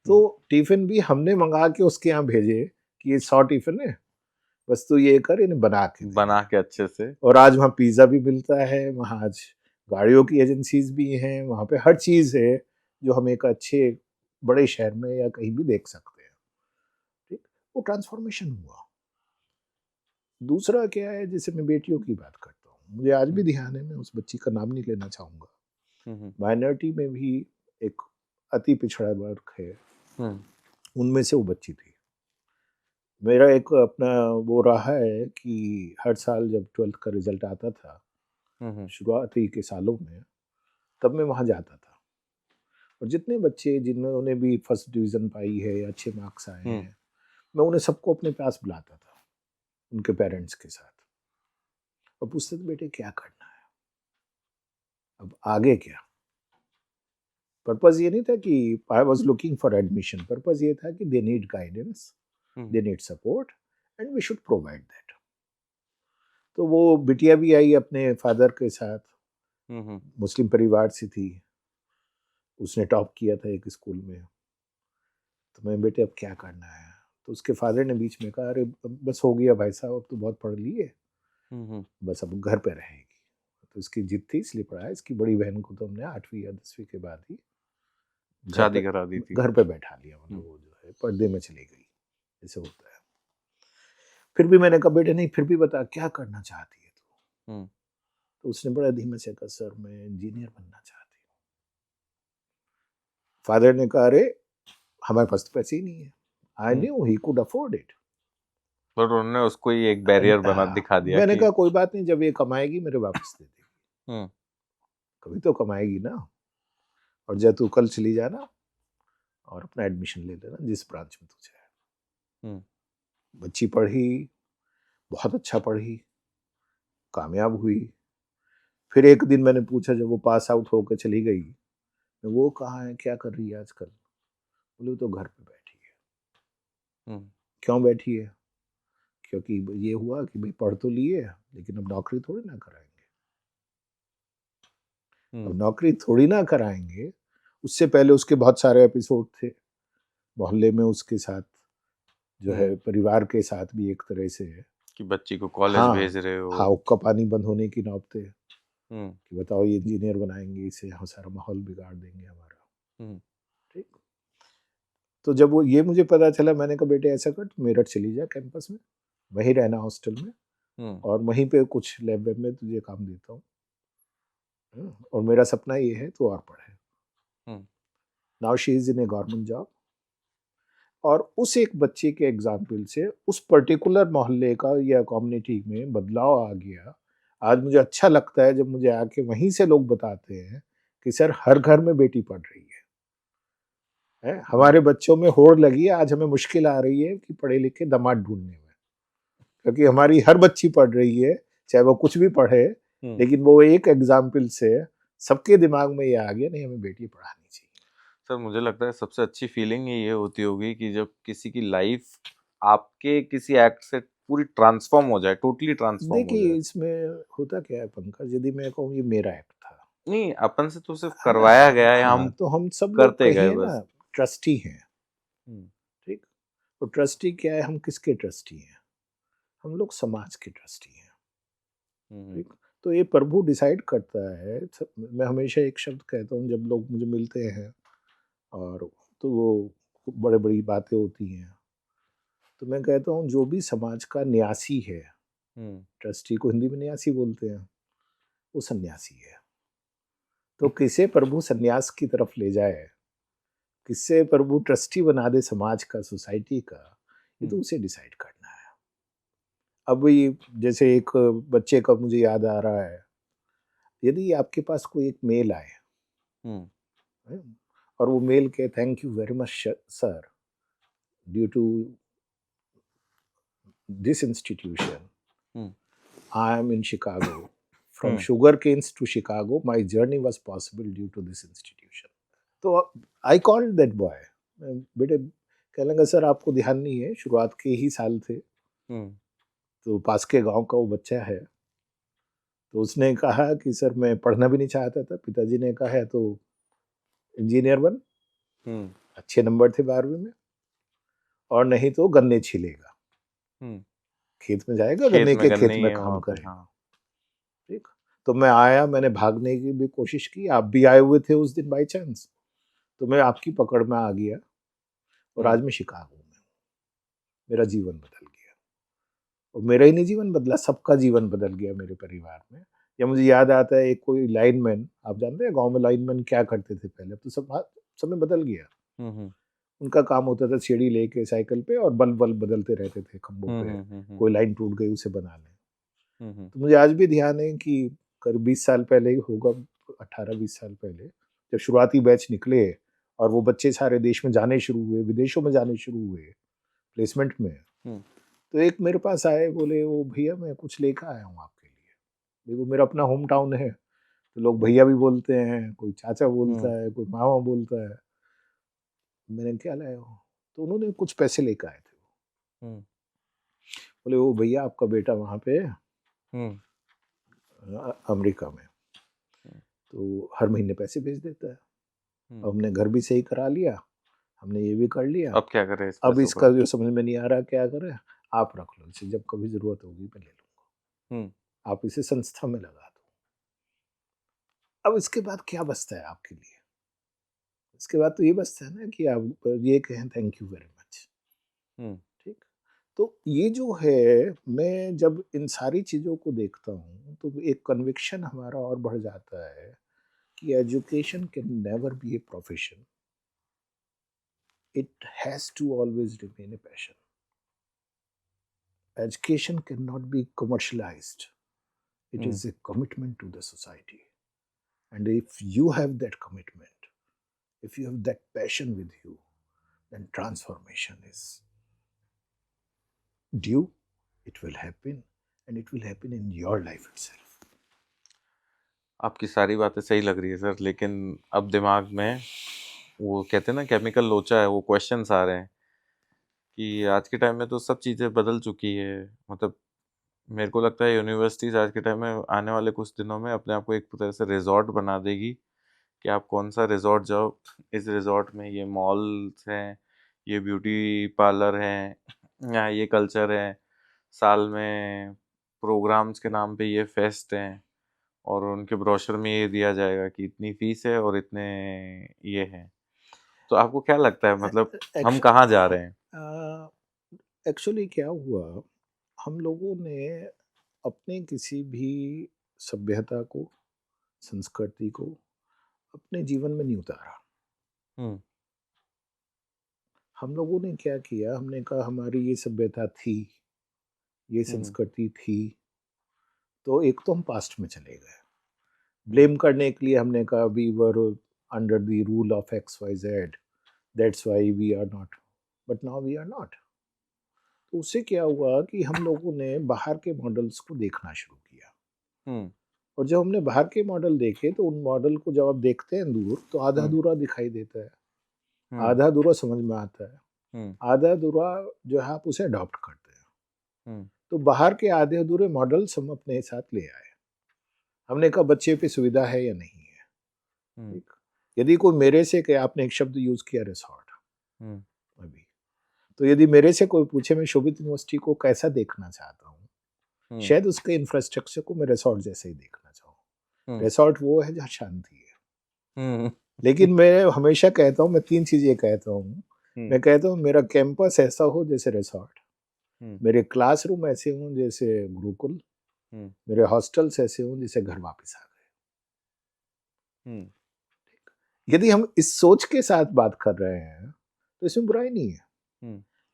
तो टिफिन भी हमने मंगा के उसके यहाँ भेजे कि ये 100 टिफिन है, बस तू ये कर, इन्हें बना के दे।
बना के अच्छे से।
और आज वहाँ पिज्ज़ा भी मिलता है, वहाँ आज गाड़ियों की एजेंसीज भी हैं, वहाँ पे हर चीज़ है जो हम एक अच्छे बड़े शहर में या कहीं भी देख सकते हैं। ठीक, वो ट्रांसफॉर्मेशन हुआ। दूसरा क्या है, जैसे मैं बेटियों की बात करता हूँ, मुझे आज भी ध्यान है, मैं उस बच्ची का नाम नहीं लेना चाहूँगा, माइनॉरिटी में भी एक अति पिछड़ा वर्ग है, उनमें से वो बच्ची थी। मेरा एक अपना वो रहा है कि हर साल जब 12th का रिजल्ट आता था शुरुआती के सालों में, तब मैं वहाँ जाता था, और जितने बच्चे जिन्होंने भी फर्स्ट डिवीज़न पाई है या अच्छे मार्क्स आए हैं, मैं उन्हें सबको अपने पास बुलाता था, उनके पेरेंट्स के साथ, और पूछते थे बेटे क्या करना है, अब आगे क्या। पर्पज़ ये नहीं था कि I was looking for admission, purpose ये था कि they need guidance, they need support, and we should provide that. तो वो बिटिया भी आई अपने फादर के साथ, मुस्लिम परिवार से थी, उसने टॉप किया था एक स्कूल में। तो मैं, बेटे अब क्या करना है, तो उसके फादर ने बीच में कहा, अरे बस हो गया भाई साहब, अब तो बहुत पढ़ ली है, बस अब घर पे रहेगी। तो इसकी जिद थी, इसलिए पढ़ाया। इसकी बड़ी बहन को तो हमने 8वीं या 10वीं के बाद ही
शादी करा दी थी,
घर पे बैठा लिया, मतलब वो जो है पर्दे में चली गई, जैसे होता है। फिर भी मैंने कहा, बेटे नहीं, फिर भी बता क्या करना चाहती है तू। तो उसने बड़ा धीमे से कहा, सर मैं इंजीनियर बनना चाहती हूँ। फादर ने कहा, अरे हमारे पास तो पैसे ही नहीं है। I knew he could afford it,
पर उन्होंने उसको ही एक बैरियर बना दिखा दिया।
मैंने
कि
कहा कोई बात नहीं, जब ये कमाएगी मेरे वापस दे देगी, कभी तो कमाएगी ना, और जब तू कल चली जाना और अपना एडमिशन ले लेना जिस ब्रांच में तुझे है। बच्ची पढ़ी, बहुत अच्छा पढ़ी, कामयाब हुई। फिर एक दिन मैंने पूछा, जब वो पास आउट होकर चली गई, वो कहाँ है, क्या कर रही है आजकल। बोले तो घर पे बैठी है। क्यों बैठी है, क्योंकि ये हुआ कि भाई पढ़ तो लिए लेकिन अब नौकरी थोड़ी ना कराएंगे। अब नौकरी थोड़ी ना कराएंगे, उससे पहले उसके बहुत सारे एपिसोड थे मोहल्ले में उसके साथ, जो है परिवार के साथ भी एक तरह से है
कि बच्ची को कॉलेज भेज रहे हो।
हाँ, हुक्का पानी बंद होने की नौबत है कि बताओ ये इंजीनियर बनाएंगे, इसे यहाँ सारा माहौल बिगाड़ देंगे हमारा। ठीक, तो जब वो ये मुझे पता चला, मैंने कहा बेटे ऐसा कर, मेरठ चली जा कैंपस में, वहीं रहना हॉस्टल में, और वहीं पे कुछ लैब वैब में तुझे काम देता हूँ, और मेरा सपना ये है तू और पढ़े। Now she is in A government job. और उस एक बच्चे के एग्जाम्पल से उस पर्टिकुलर मोहल्ले का या कम्युनिटी में बदलाव आ गया। आज मुझे अच्छा लगता है जब मुझे आके वहीं से लोग बताते हैं कि सर हर घर में बेटी पढ़ रही है, हमारे बच्चों में होड़ लगी है, आज हमें मुश्किल आ रही है कि पढ़े लिखे दामाद ढूंढने में, क्योंकि हमारी हर बच्ची पढ़ रही है, चाहे वो कुछ भी पढ़े, लेकिन वो एक एग्जाम्पल से सबके दिमाग में ये आ गया, नहीं हमें बेटी पढ़ानी चाहिए।
सर मुझे लगता है सबसे अच्छी फीलिंग ये होती होगी कि जब किसी की लाइफ आपके किसी एक्ट से पूरी ट्रांसफॉर्म हो जाए, टोटली ट्रांसफॉर्म हो जाए।
देखिए इसमें होता क्या है पंकज, यदि मैं कहूँ ये मेरा एक्ट था,
नहीं अपन से तो सिर्फ करवाया गया है, हम
तो हम सब लोग
करते गए
कहिए ना ट्रस्टी हैं। ठीक, तो ट्रस्टी क्या है, हम किसके ट्रस्टी हैं, हम लोग समाज के ट्रस्टी हैं। ठीक, तो ये प्रभु डिसाइड करता है। मैं हमेशा एक शब्द कहता हूँ जब लोग मुझे मिलते हैं, और तो वो बड़े बड़ी बातें होती हैं, तो मैं कहता हूँ जो भी समाज का न्यासी है, ट्रस्टी को हिंदी में न्यासी बोलते हैं, वो सन्यासी है। तो किसे प्रभु सन्यास की तरफ ले जाए, किससे प्रभु ट्रस्टी बना दे समाज का, सोसाइटी का, ये तो उसे डिसाइड करना है। अब ये जैसे एक बच्चे का मुझे याद आ रहा है, यदि आपके पास कोई एक मेल आए है, और वो मेल के thank you very much sir, due to this institution I am in Chicago, from sugar canes to Chicago, my journey was possible due to this institution. तो I called that boy. बेटे कहने लगा sir आपको ध्यान नहीं है, शुरुआत के ही साल थे, तो पास के गांव का वो बच्चा है, तो उसने कहा कि सर मैं पढ़ना भी नहीं चाहता था, पिताजी ने कहा है तो इंजीनियर बन, अच्छे नंबर थे 12वीं में, और नहीं तो गन्ने छिलेगा, खेत में जाएगा, गन्ने के खेत में काम करेगा। ठीक, तो मैं आया, मैंने भागने की भी कोशिश की, आप भी आए हुए थे उस दिन बाई चांस, तो मैं आपकी पकड़ में आ गया, और आज मैं शिकागो में हूँ। मेरा जीवन बदल गया, और मेरा ही नहीं जीवन बदला, सबका जीवन बदल गया मेरे परिवार में। या मुझे याद आता है एक कोई लाइनमैन, आप जानते हैं गांव में लाइनमैन क्या करते थे पहले, तो सब समय बदल गया। उनका काम होता था सीढ़ी लेके साइकिल पे और बल्ब बदलते रहते थे खंभों पे, कोई लाइन टूट गई उसे बना लें। तो मुझे आज भी ध्यान है कि करीब 20 साल पहले ही होगा, 18-20 साल पहले, जब शुरुआती बैच निकले और वो बच्चे सारे देश में जाने शुरू हुए, विदेशों में जाने शुरू हुए प्लेसमेंट में, तो एक मेरे पास आए, बोले वो भैया मैं कुछ लेकर आया हूँ आपके लिए। देखो मेरा अपना होम टाउन है, तो लोग भैया भी बोलते हैं, कोई चाचा बोलता है, कोई मामा बोलता है। मैंने क्या लाया हो, तो उन्होंने कुछ पैसे लेकर आए थे। बोले वो भैया आपका बेटा वहाँ पे अमेरिका में, तो हर महीने पैसे भेज देता है, हमने घर भी सही करा लिया, हमने ये भी कर लिया,
अब क्या करें,
अब इसका जो समझ में नहीं आ रहा क्या करें, आप रख लो इसे, जब कभी जरूरत होगी मैं ले लूंगा, आप इसे संस्था में लगा दो। अब इसके बाद क्या बचता है आपके लिए? इसके बाद तो ये बचता है ना कि आप ये कहें थैंक यू वेरी मच। ठीक, तो ये जो है, मैं जब इन सारी चीज़ों को देखता हूँ तो एक कन्विक्शन हमारा और बढ़ जाता है कि education can never be a profession, it has to always remain a passion. Education cannot be commercialized. It is a commitment to the society. And if you have that commitment, if you have that passion with you, then transformation is due. It will happen, and it will happen in your life itself.
आपकी सारी बातें सही लग रही है sir, लेकिन अब दिमाग में वो कहते हैं ना केमिकल लोचा है, वो क्वेश्चंस आ रहे हैं कि आज के टाइम में तो सब चीज़ें बदल चुकी है। मतलब मेरे को लगता है यूनिवर्सिटीज़ आज के टाइम में आने वाले कुछ दिनों में अपने आप को एक तरह से रिजॉर्ट बना देगी कि आप कौन सा रिजॉर्ट जाओ, इस रिजॉर्ट में ये मॉल्स हैं, ये ब्यूटी पार्लर हैं, यहाँ ये कल्चर है, साल में प्रोग्राम्स के नाम पे ये फेस्ट हैं, और उनके ब्रोशर में ये दिया जाएगा कि इतनी फीस है और इतने ये हैं। तो आपको क्या लगता है, मतलब हम कहाँ जा रहे हैं?
एक्चुअली क्या हुआ, हम लोगों ने अपने किसी भी सभ्यता को, संस्कृति को अपने जीवन में नहीं उतारा। हम लोगों ने क्या किया, हमने कहा हमारी ये सभ्यता थी, ये संस्कृति थी, तो एक तो हम पास्ट में चले गए, ब्लेम करने के लिए हमने कहा we were under the rule of XYZ, that's why we are not, but now we are not. तो उससे क्या हुआ कि हम लोगों ने बाहर के मॉडल्स को देखना शुरू किया, और जब हमने बाहर के मॉडल देखे तो उन मॉडल को जब आप देखते हैं दूर तो आधा अधूरा दिखाई देता है, आधा अधूरा समझ में आता है, आधा अधूरा जो है आप उसे अडॉप्ट करते हैं। तो बाहर के आधे अधूरे मॉडल्स हम अपने साथ ले आए। हमने कहा बच्चे पे सुविधा है या नहीं है। ठीक, यदि कोई मेरे से कहे, आपने एक शब्द यूज किया रिसॉर्ट, अभी तो यदि मेरे से कोई पूछे मैं शोभित यूनिवर्सिटी को कैसा देखना चाहता हूँ, शायद उसके इंफ्रास्ट्रक्चर को मैं रिसॉर्ट जैसे ही देखना चाहूँ। रिसॉर्ट वो है जहाँ शांति है। लेकिन मैं हमेशा कहता हूँ, मैं 3 चीजें कहता हूँ। मैं कहता हूँ मेरा कैंपस ऐसा हो जैसे रिसॉर्ट, मेरे क्लासरूम ऐसे हों जैसे गुरुकुल, मेरे हॉस्टल्स ऐसे हों जैसे घर वापस आ गए। यदि हम इस सोच के साथ बात कर रहे हैं तो इसमें बुराई नहीं है।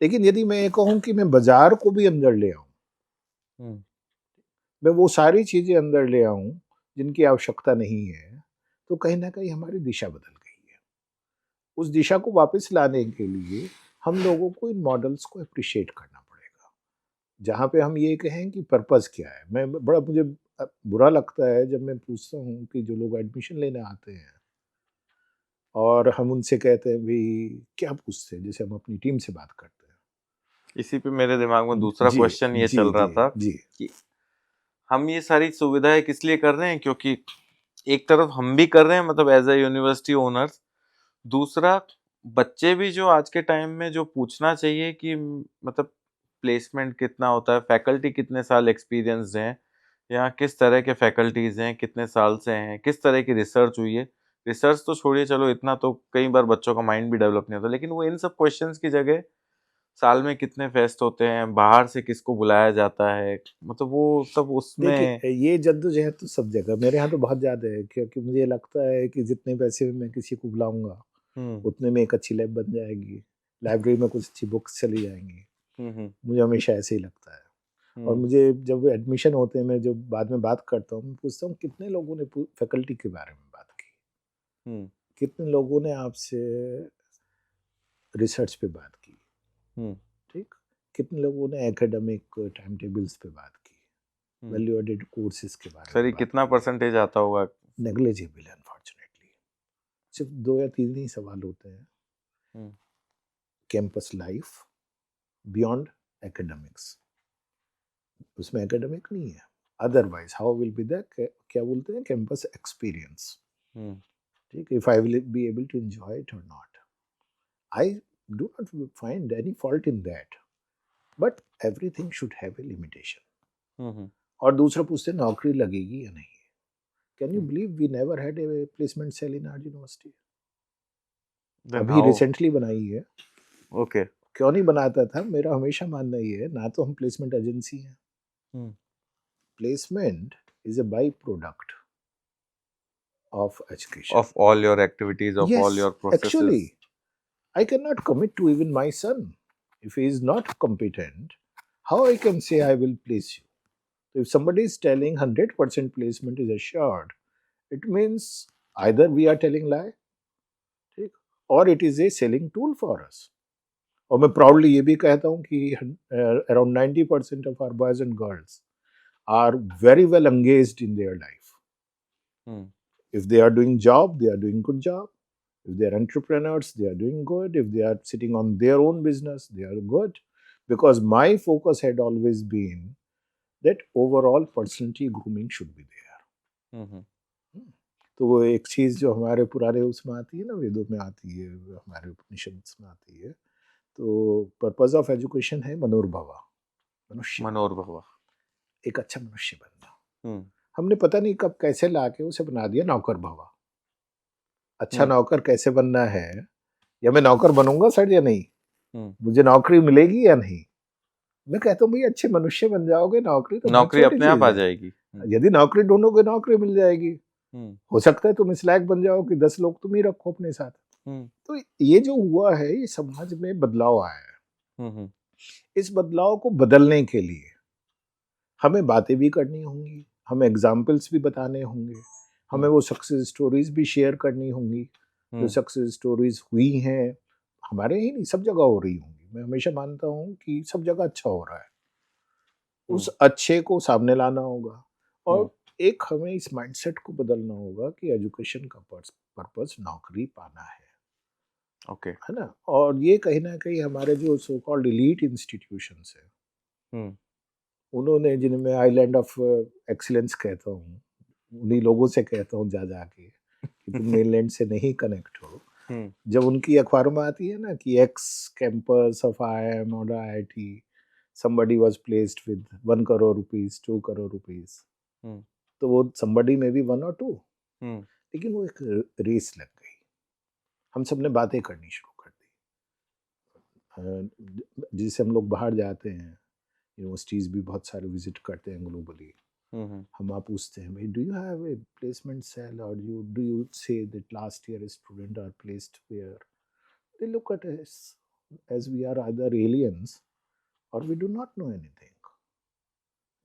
लेकिन यदि मैं ये कहूँ कि मैं बाजार को भी अंदर ले आऊं, मैं वो सारी चीजें अंदर ले आऊं जिनकी आवश्यकता नहीं है, तो कहीं ना कहीं हमारी दिशा बदल गई है। उस दिशा को वापस लाने के लिए हम लोगों को इन मॉडल्स को अप्रिशिएट करना पड़ेगा। जहाँ पे हम ये कहें कि पर्पस क्या है। मैं बड़ा मुझे बुरा लगता है जब मैं पूछता हूँ कि जो लोग एडमिशन लेने आते हैं और हम उनसे कहते हैं भाई क्या पूछते हैं, जैसे हम अपनी टीम से बात करते हैं।
इसी पे मेरे दिमाग में दूसरा
जी
क्वेश्चन ये
जी
चल रहा
जी
था
जी
कि हम ये सारी सुविधाएं किस लिए कर रहे हैं, क्योंकि एक तरफ हम भी कर रहे हैं मतलब एज अ यूनिवर्सिटी ओनर्स, दूसरा बच्चे भी जो आज के टाइम में जो पूछना चाहिए कि मतलब प्लेसमेंट कितना होता है, फैकल्टी कितने साल एक्सपीरियंस्ड हैं, यहाँ किस तरह के फैकल्टीज हैं, कितने साल से हैं, किस तरह की रिसर्च हुई है। रिसर्च तो छोड़िए, चलो इतना तो कई बार बच्चों का माइंड भी डेवलप नहीं होता, लेकिन वो इन सब क्वेश्चंस की जगह साल में कितने फेस्ट होते हैं, बाहर से किसको बुलाया जाता है, मतलब वो सब उसमें।
देखिए ये जद्दोजहद तो सब जगह, मेरे यहाँ तो बहुत ज़्यादा है, क्योंकि मुझे लगता है कि जितने पैसे में मैं किसी को बुलाऊंगा
हम्म
उतने में एक अच्छी लैब बन जाएगी, लाइब्रेरी में कुछ अच्छी बुक्स चली जाएंगी।
हम्म
मुझे हमेशा ऐसे ही लगता है। और
हम्म
मुझे जब एडमिशन होते हैं, मैं जब बाद में बात करता हूँ, मैं पूछता हूँ कितने लोगों ने फैकल्टी के बारे में बात की,
हम्म
कितने लोगों ने आपसे रिसर्च पे बात की,
हम्म
ठीक, कितने लोगों ने एकेडमिक टाइम टेबल्स पे बात की,
हम्म।
वैल्यू एडेड कोर्सेज के बारे
सर
में
ये
बात
कितना
की।
परसेंटेज आता होगा?
नेग्लिजिबल है अनफॉर्चुनेटली। सिर्फ 2 या 3 ही सवाल होते हैं।
Hmm
campus life beyond academics, उसमें एकेडमिक नहीं है। Otherwise how will be the, क्या बोलते हैं, कैंपस एक्सपीरियंस,
हम्म
ठीक, if I will be able to enjoy it और not. I do not find any fault in that, but everything should have a limitation.
Hmm
और दूसरा पूछते हैं नौकरी लगेगी या नहीं। Can you
hmm.
Believe we never had a placement cell in our university.
Then
अभी
हाउ?
रिसेंटली बनाई है।
ओके।
क्यों नहीं बनाता था, मेरा हमेशा मानना ये है, ना तो हम प्लेसमेंट एजेंसी हैं।
Hmm
placement is a by product of education.
Of all your activities, of all
Yes,
your processes.
actually, I cannot commit to even my son. If he is not competent, how I can say I will place you? So if somebody is telling 100% placement is assured, it means either we are telling lie, ठीक, or it is a selling tool for us. और मैं proudly ये भी कहता हूँ कि around 90% of our boys and girls are very well engaged in their life.
Hmm
If they are doing job, they are doing good job. If they are entrepreneurs, they are doing good. If they are sitting on their own business, they are good. Because my focus had always been that overall personality grooming should be there.
हम्म
तो वो एक चीज जो हमारे पुराने उसमें आती है ना, वेदों में आती है, हमारे उपनिषद में आती है, तो पर्पस ऑफ एजुकेशन है मनोर्भवा, मनुष्य
मनोर भगवा।
एक अच्छा मनुष्य बनना।
हम्म
हमने पता नहीं कब कैसे लाके उसे बना दिया नौकर भवा। अच्छा
हम्म
नौकर कैसे बनना है, या मैं नौकर बनूंगा सर या नहीं,
हम्म।
मुझे नौकरी मिलेगी या नहीं। मैं कहता हूँ भाई अच्छे मनुष्य बन जाओगे, नौकरी तो बहुत
नौकरी
छोटी
अपने आप
चीज
आ
है।
जाएगी।
यदि नौकरी ढूंढोगे नौकरी मिल जाएगी।
हम्म
हो सकता है तुम इस लायक बन जाओ कि 10 लोग तुम ही रखो अपने साथ।
हम्म
तो ये जो हुआ है, ये समाज में बदलाव आया है।
हम्म
इस बदलाव को बदलने के लिए हमें बातें भी करनी होंगी, हमें एग्जाम्पल्स भी बताने होंगे, हमें वो सक्सेस स्टोरीज भी शेयर करनी होंगी जो
हम्म
सक्सेस स्टोरीज हुई हैं। हमारे ही नहीं, सब जगह हो रही होंगी। मैं हमेशा मानता हूँ कि सब जगह अच्छा हो रहा है, उस अच्छे को सामने लाना होगा। और एक हमें इस माइंडसेट को बदलना होगा कि एजुकेशन का पर्पस नौकरी पाना
ओके।
है ना। और ये कहीं ना कहीं हमारे जो सो कॉल्ड एलीट इंस्टीट्यूशंस है,
हम्म
उन्होंने, जिन्हें मैं आइलैंड ऑफ एक्सीलेंस कहता हूँ, उन्हीं लोगों से कहता हूँ जा जाके कि तुम मेनलैंड से नहीं कनेक्ट हो।
हम्म
जब उनकी अखबारों में आती है ना कि एक्स कैंपस ऑफ IIM और IIT somebody was placed with 1 crore rupees, 2 crore rupees,
हम्म
तो वो somebody में भी 1 or 2,
हम्म
लेकिन वो एक रेस लग गई। हम सब ने बातें करनी शुरू कर दी। जिससे हम लोग बाहर जाते हैं, यूनिवर्सिटीज़ भी बहुत सारे विजिट करते हैं ग्लोबली।
हम्म
हम आप पूछते हैं भाई do you have a placement cell, और you do you say that last year student are placed where, they look at us as we are either aliens or we do not know anything.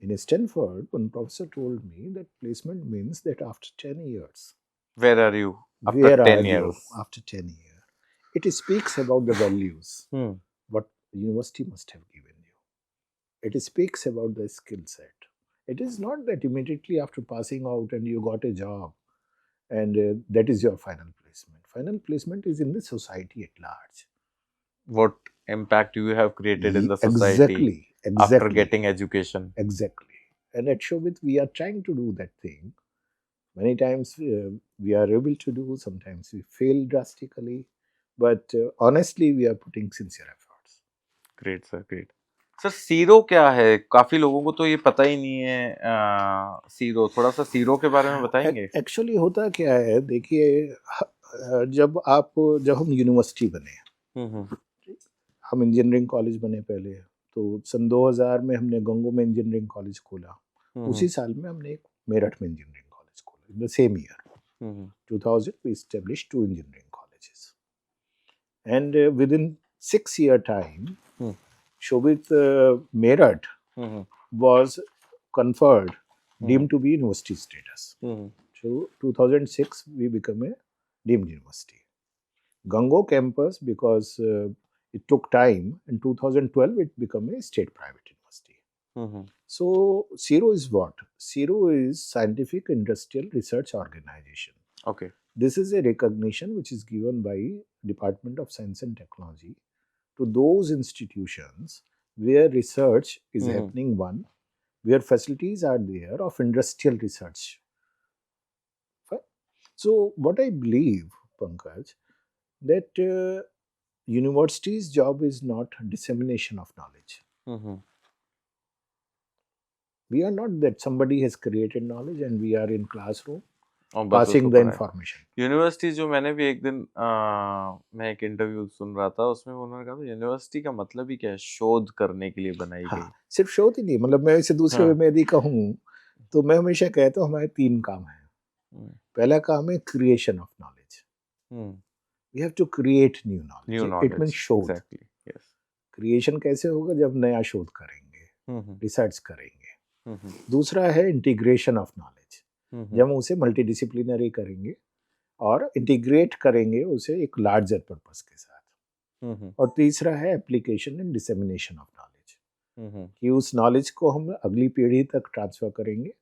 In Stanford, one professor told me that placement means that after 10 years,
Where are you after
where
10
are you
years?
after 10 years? It speaks about the values,
Hmm.
what university must have given you. It speaks about the skill set. It is not that immediately after passing out and you got a job and that is your final placement. Final placement is in the society at large.
What impact you have created in the society
Exactly,
after
exactly,
getting education?
exactly. And at Shobit, we are trying to do that thing. Many times we are able to do, sometimes we fail drastically, but honestly, we are putting sincere efforts.
Great sir, great sir. सीरो क्या है? काफी लोगों को तो ये पता ही नहीं है। सीरो, थोड़ा सा सीरो के बारे में बताएंगे?
एक्चुअली होता क्या है, देखिए, जब हम यूनिवर्सिटी बने,
हम्म,
हम इंजीनियरिंग कॉलेज बने पहले, तो सन 2000 में हमने गंगो में इंजीनियरिंग कॉलेज खोला। उसी साल में हमने एक मेरठ में इंजीनियरिंग कॉलेज खोला, in the same year 2000 we established 2 engineering colleges, and within 6 year time Shobit Meerut was conferred deemed to be university status. So 2006 we became a deemed university. Gango campus, because it took time, in 2012 it became a state private university. So CIRO is what? CIRO is Scientific Industrial Research Organization.
Okay.
This is a recognition which is given by Department of Science and Technology to those institutions where research is happening, one, where facilities are there of industrial research. Fine. So what I believe, Pankaj, that university's job is not dissemination of knowledge. We are not that somebody has created knowledge and we are in classroom
और बस
passing
उसको
the
पढ़ाए।
information.
University जो मैंने भी एक दिन मैं एक इंटरव्यू सुन रहा था, उसमें उन्होंने कहा था यूनिवर्सिटी का मतलब ही क्या है? शोध करने के लिए बनाई गई।
हाँ, सिर्फ शोध ही नहीं, मतलब मैं इसे दूसरे
हाँ।
वे में यदि कहूँ तो मैं हमेशा कहता हूँ हमारे 3 काम हैं। पहला काम है creation of knowledge. We have to create new
new
knowledge,
knowledge,
it means शोध।
Exactly, yes.
क्रिएशन कैसे होगा? जब नया शोध करेंगे, रिसर्च करेंगे। दूसरा है इंटीग्रेशन ऑफ नॉलेज, जब हम उसे मल्टीडिसिप्लिनरी करेंगे और इंटीग्रेट करेंगे उसे एक लार्जर पर्पस के साथ। और तीसरा है application and dissemination of knowledge, कि उस नॉलेज को हम अगली पीढ़ी तक ट्रांसफर करेंगे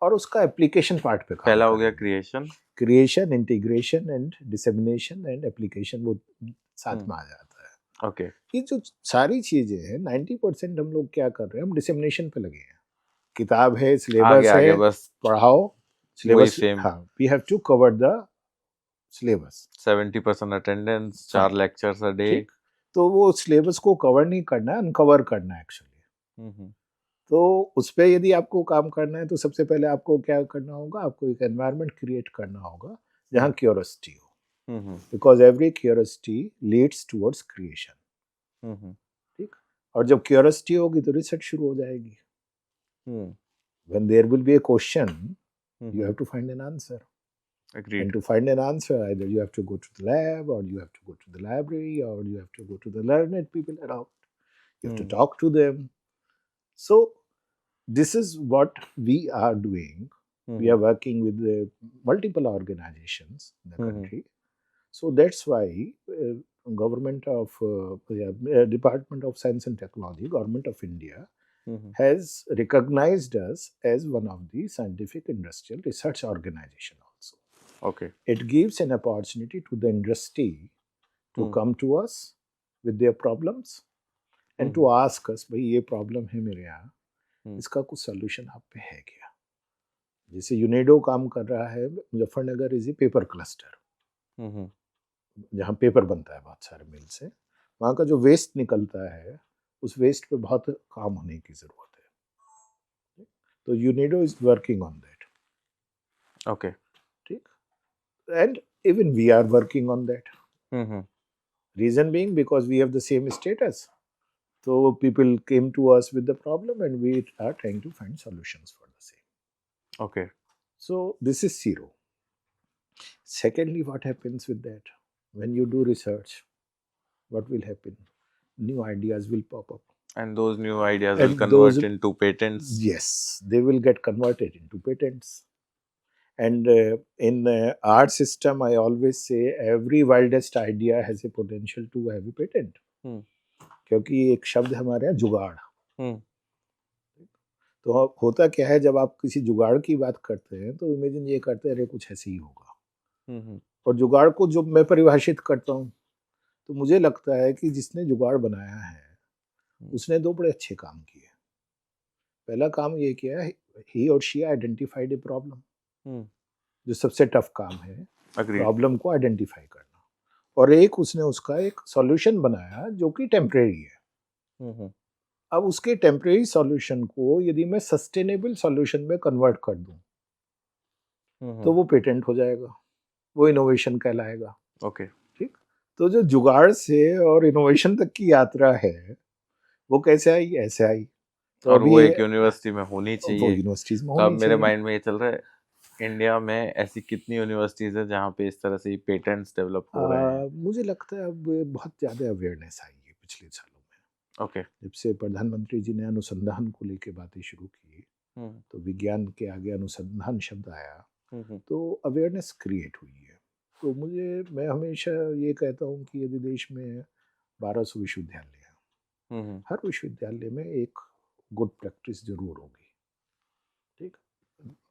और उसका एप्लीकेशन पार्ट पे काम
पहला हो गया
करेंगे। Creation, integration and dissemination and application, वो साथ में आ जाता है।
ओके।
ये जो सारी चीजें हैं 90% हम लोग क्या कर रहे हैं, हम डिसेमिनेशन पे लगे हैं। किताब है, सिलेबस
आगे
है,
बस
पढ़ाओ, सिलेबस, हाँ, we have to cover the syllabus.
70% attendance, 4 lectures a day.
तो वो सिलेबस को कवर नहीं करना है, अनकवर करना है एक्चुअली। तो उस पर यदि आपको काम करना है तो सबसे पहले आपको क्या करना होगा? आपको एक एनवायरनमेंट क्रिएट करना होगा जहाँ क्यूरियोसिटी हो, because every curiosity leads towards creation. ठीक, और जब क्यूरियोसिटी होगी तो रिसर्च शुरू हो जाएगी। When there will be a question, you have to find an answer.
Agreed.
And to find an answer, either you have to go to the lab, or you have to go to the library, or you have to go to the learned people around. You have to talk to them. So this is what we are doing. We are working with multiple organizations in the country. So that's why government of Department of Science and Technology, Government of India, has recognized us as one of the scientific industrial research organization also.
Okay.
It gives an opportunity to the industry to come to us with their problems and to ask us, भाई ये problem है मेरे यहाँ, इसका कुछ solution आप पे है क्या? जैसे यूनेडो काम कर रहा है, Muzaffarnagar is a paper cluster, जहाँ पेपर बनता है बहुत सारे मिल से, वहाँ का जो वेस्ट निकलता है उस वेस्ट पे बहुत काम होने की जरूरत है। तो UNIDO is working on that.
Okay.
ठीक, and even we are working on that. Reason being because we have the same status, so people came to us with the problem and we are trying to find solutions for the same.
Okay.
So this is zero. Secondly, what happens with that? When you do research, what will happen? New ideas will pop up.
And those new ideas will
And
convert
those,
into patents.
yes, they will get converted into patents. And in our system, I always say every wildest idea has a potential to have a patent.
हम्म,
क्योंकि एक शब्द हमारे यहाँ जुगाड़,
हम्म,
तो अब होता क्या है, जब आप किसी जुगाड़ की बात करते हैं तो इमेजिन ये करते हैं अरे कुछ ऐसे ही होगा।
हम्म,
और जुगाड़ को जब मैं परिभाषित करता हूँ तो मुझे लगता है कि जिसने जुगाड़ बनाया है उसने दो बड़े अच्छे काम किए। पहला काम ये किया है, ही और शी आइडेंटिफाइड ए प्रॉब्लम,
हम्म,
जो सबसे टफ काम है,
agreed.
प्रॉब्लम को आइडेंटिफाई करना। और एक उसने उसका एक सॉल्यूशन बनाया जो कि टेम्परेरी है।
हम्म,
अब उसके टेम्परेरी सॉल्यूशन को यदि मैं सस्टेनेबल सॉल्यूशन में कन्वर्ट कर दूं तो वो पेटेंट हो जाएगा, वो इनोवेशन कहलाएगा।
ओके,
ठीक, तो जो जुगाड़ से और इनोवेशन तक की यात्रा है वो कैसे आई, ऐसे आई। तो
और
अभी
वो एक यूनिवर्सिटी में होनी
वो
चाहिए।
यूनिवर्सिटीज में
तो अब
होनी
मेरे
चाहिए।
माइंड में ये चल रहा है, इंडिया में ऐसी कितनी यूनिवर्सिटीज है जहाँ पे इस तरह से पेटेंट्स डेवलप हो रहे हैं?
मुझे लगता है अब बहुत ज़्यादा अवेयरनेस आई है पिछले सालों में।
ओके।
जब से प्रधानमंत्री जी ने अनुसंधान को लेकर बातें शुरू की
हम्म,
तो विज्ञान के आगे अनुसंधान शब्द आया,
हम्म,
तो अवेयरनेस क्रिएट हुई है। तो मैं हमेशा ये कहता हूँ कि यदि देश में 1200 विश्वविद्यालय हैं,
हम्म,
हर विश्वविद्यालय में एक गुड प्रैक्टिस जरूर होगी। ठीक,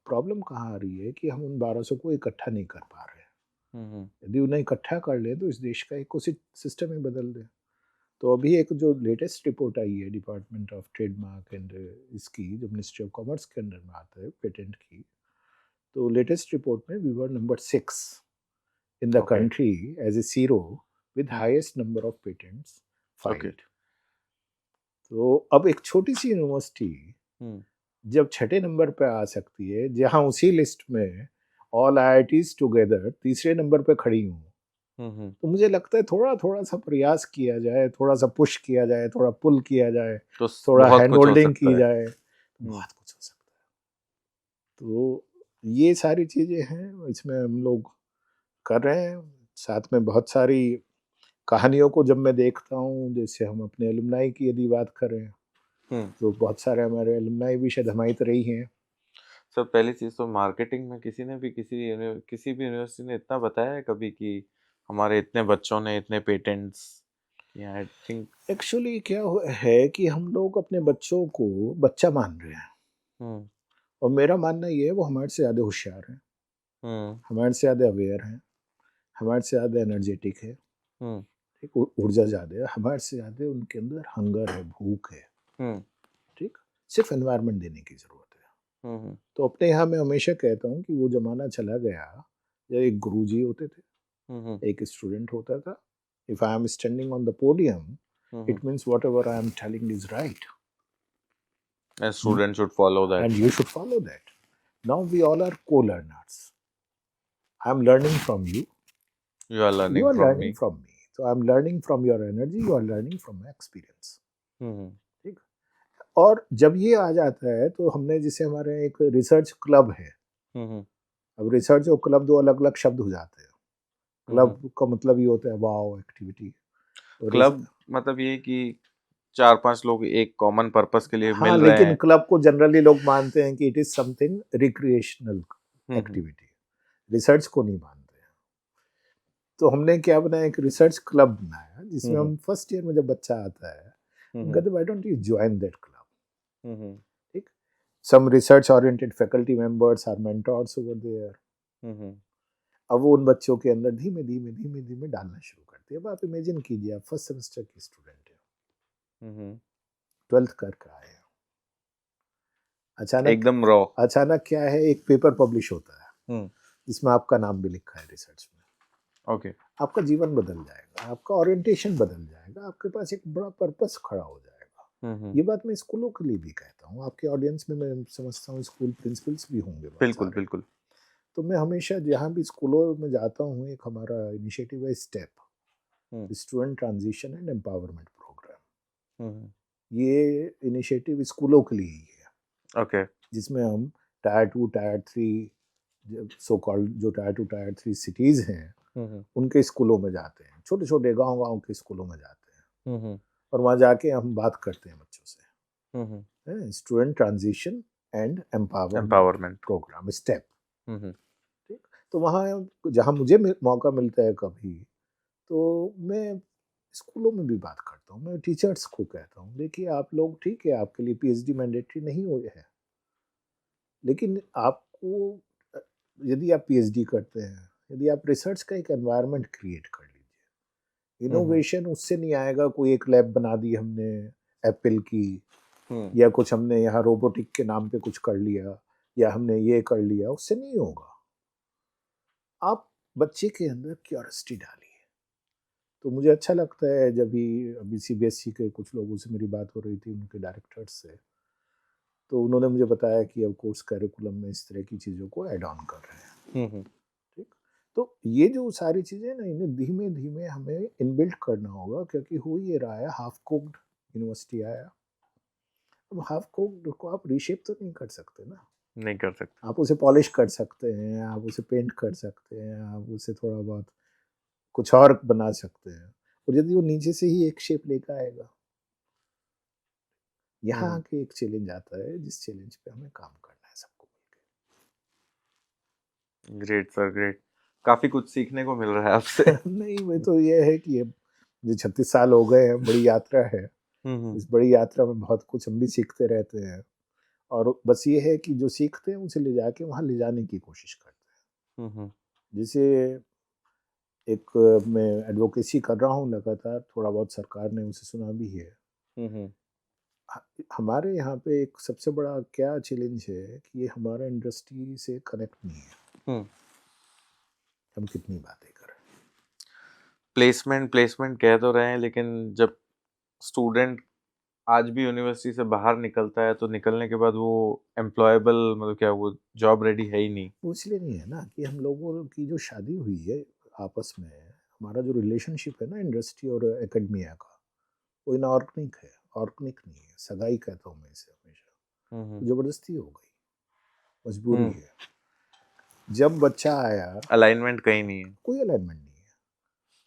प्रॉब्लम कहाँ आ रही है कि हम उन 1200 को इकट्ठा नहीं कर पा रहे हैं।
हम्म,
यदि उन्हें इकट्ठा कर ले तो इस देश का इको सिस्टम ही बदल दे। तो अभी एक जो लेटेस्ट रिपोर्ट आई है डिपार्टमेंट ऑफ ट्रेडमार्क एंड इसकी, जो मिनिस्ट्री ऑफ कॉमर्स के अंडर में आता है, पेटेंट की, तो लेटेस्ट रिपोर्ट में we were number 6 in the
Okay.
country as a zero with highest number of patents filed.
Okay.
तो अब एक छोटी सी यूनिवर्सिटी
हम्म,
जब छठे नंबर पे आ सकती है, जहां उसी लिस्ट में ऑल आईआईटीज टुगेदर तीसरे नंबर पे खड़ी हूँ, तो मुझे लगता है थोड़ा थोड़ा सा प्रयास किया जाए, थोड़ा सा पुश किया जाए, थोड़ा पुल किया जाए,
तो
थोड़ा
बहुत
हैंड
कुछ हो
होल्डिंग
सकता
की
है।
जाए, तो बहुत कुछ हो सकता है। तो ये सारी चीजें हैं, इसमें हम लोग कर रहे हैं। साथ में बहुत सारी कहानियों को जब मैं देखता हूँ, जैसे हम अपने एलुमनाई की यदि बात करें तो बहुत सारे हमारे एलुमनाई भी शायद हमारी तरह ही हैं।
सर पहली चीज तो मार्केटिंग में किसी ने भी किसी भी यूनिवर्सिटी ने इतना बताया है कभी कि हमारे इतने बच्चों ने इतने पेटेंट्स? आई थिंक
एक्चुअली क्या है कि हम लोग अपने बच्चों को बच्चा मान रहे हैं, और मेरा मानना ये है वो हमारे से ज़्यादा होशियार हैं, हमारे से ज़्यादा अवेयर हैं, हमारे से ज़्यादा एनर्जेटिक है, ठीक, ऊर्जा ज़्यादा है, हमारे से ज़्यादा उनके अंदर हंगर है, भूख है। ठीक, सिर्फ एनवायरनमेंट देने की ज़रूरत है। तो अपने यहाँ मैं हमेशा कहता हूँ कि वो ज़माना चला गया जब एक गुरुजी होते थे, एक स्टूडेंट होता था। If I am standing on the podium it means what ever I am telling is right
A student should follow that.
and you should follow that. Now we all are co-learners. I am learning from you,
You are
you
learning
are
from
learning
me.
from me. So I am learning from your energy, you are learning from my experience. ठीक, और जब ये आ जाता है तो हमने, जैसे हमारे एक रिसर्च क्लब है, अब रिसर्च और क्लब दो अलग अलग शब्द हो जाते हैं। क्लब का मतलब ये होता है वाओ एक्टिविटी,
क्लब मतलब ये कि 4-5 लोग एक कॉमन पर्पस के लिए
हाँ,
मिल रहे
लेकिन
हैं।
क्लब को जनरली लोग मानते हैं कि it is something recreational activity, research को नहीं मानते हैं। तो हमने क्या बनाया, एक रिसर्च क्लब बनाया जिसमें हम फर्स्ट ईयर में जब बच्चा आता है कहते why don't you join that club. ठीक, some research oriented faculty members are mentors over there. अब वो उन बच्चों के अंदर धीमे धीमे धीमे धीमे डालना शुरू करते हैं। अब आप इमेजिन कीजिए, आप फर्स्ट सेमेस्टर की स्टूडेंट है, 12th करके आए हैं,
एकदम रॉ।
अचानक क्या है, एक पेपर पब्लिश होता है जिसमें आपका नाम भी लिखा है रिसर्च में।
ओके।
आपका जीवन बदल जाएगा, आपका ओरिएंटेशन बदल जाएगा, आपके पास एक बड़ा पर्पस खड़ा हो जाएगा। ये बात मैं स्कूलों के लिए भी कहता हूँ, आपके ऑडियंस में मैं समझता हूँ स्कूल प्रिंसिपल्स भी होंगे।
बिल्कुल बिल्कुल।
तो मैं हमेशा जहाँ भी स्कूलों में जाता हूँ, एक हमारा इनिशिएटिव है step, student transition and empowerment programme. ये इनिशिएटिव स्कूलों के लिए ही है।
ओके।
जिसमें हम टायर 2 टायर 3 सो कॉल्ड, जो टायर 2 टायर 3 सिटीज हैं उनके स्कूलों में जाते हैं, छोटे छोटे गांव गांव के स्कूलों में जाते हैं, और वहाँ जाके हम बात करते हैं बच्चों से।
Hmm.
Student transition and empowerment
empowerment.
Program step.
Hmm.
ठीक, तो वहाँ जहाँ मुझे मौका मिलता है कभी, तो मैं स्कूलों में भी बात करता हूँ। मैं टीचर्स को कहता हूँ, देखिए आप लोग ठीक है, आपके लिए पीएचडी मैंडेटरी नहीं हुए है, लेकिन आपको अ, यदि आप पीएचडी करते हैं, यदि आप रिसर्च का एक एनवायरनमेंट क्रिएट कर लीजिए, इनोवेशन उससे नहीं आएगा कोई एक लैब बना दी हमने एप्पल की, या कुछ हमने यहाँ रोबोटिक के नाम पे कुछ कर लिया, या हमने ये कर लिया, उससे नहीं होगा। आप बच्चे के अंदर क्यूरियोसिटी डालिए। तो मुझे अच्छा लगता है जब भी अभी सीबीएसई के कुछ लोगों से मेरी बात हो रही थी, उनके डायरेक्टर्स से, तो उन्होंने मुझे बताया कि अब कोर्स करिकुलम में इस तरह की चीज़ों को ऐड ऑन कर रहे हैं। ठीक, तो ये जो सारी चीज़ें ना, इन्हें धीमे धीमे हमें इनबिल्ट करना होगा, क्योंकि हो ये रहा है हाफ कुक्ड यूनिवर्सिटी आया। अब हाफ कुक्ड को आप रीशेप तो नहीं कर सकते ना,
नहीं कर सकते।
आप उसे पॉलिश कर सकते हैं, आप उसे पेंट कर सकते हैं, आप उसे थोड़ा बहुत कुछ और बना सकते हैं, और यदि वो नीचे से ही एक शेप लेकर आएगा, यहाँ आके एक चैलेंज आता है, जिस चैलेंज पे हमें काम करना है सबको मिलकर।
Great sir, great. काफी कुछ सीखने को मिल रहा है आपसे।
नहीं, वो तो ये है कि मुझे 36 साल हो गए हैं, बड़ी यात्रा है। इस बड़ी यात्रा में बहुत कुछ हम भी सीखते रहते हैं, और बस ये है कि जो सीखते हैं उसे ले जाके वहाँ ले जाने की कोशिश करते हैं। जैसे एक मैं एडवोकेसी कर रहा हूँ लगातार, थोड़ा बहुत सरकार ने उसे सुना भी है। हमारे यहाँ पे एक सबसे बड़ा क्या चैलेंज है कि ये हमारा इंडस्ट्री से कनेक्ट नहीं है। हम कितनी बातें करें,
प्लेसमेंट प्लेसमेंट कह तो रहे हैं, लेकिन जब स्टूडेंट आज भी यूनिवर्सिटी से बाहर निकलता है तो निकलने के बाद वो एम्प्लॉयबल, मतलब क्या वो जॉब रेडी है ही नहीं।
वो इसलिए नहीं है ना कि हम लोगों की जो शादी हुई है आपस में, हमारा जो रिलेशनशिप है ना इंडस्ट्री और एकेडमिया का, वो इनऑर्गेनिक है, ऑर्गेनिक नहीं है। सगाई कहता हूँ मैं इसे हमेशा, तो जबरदस्ती हो गई, मजबूरी है। जब बच्चा आया,
अलाइनमेंट कहीं नहीं है,
कोई अलाइनमेंट नहीं है।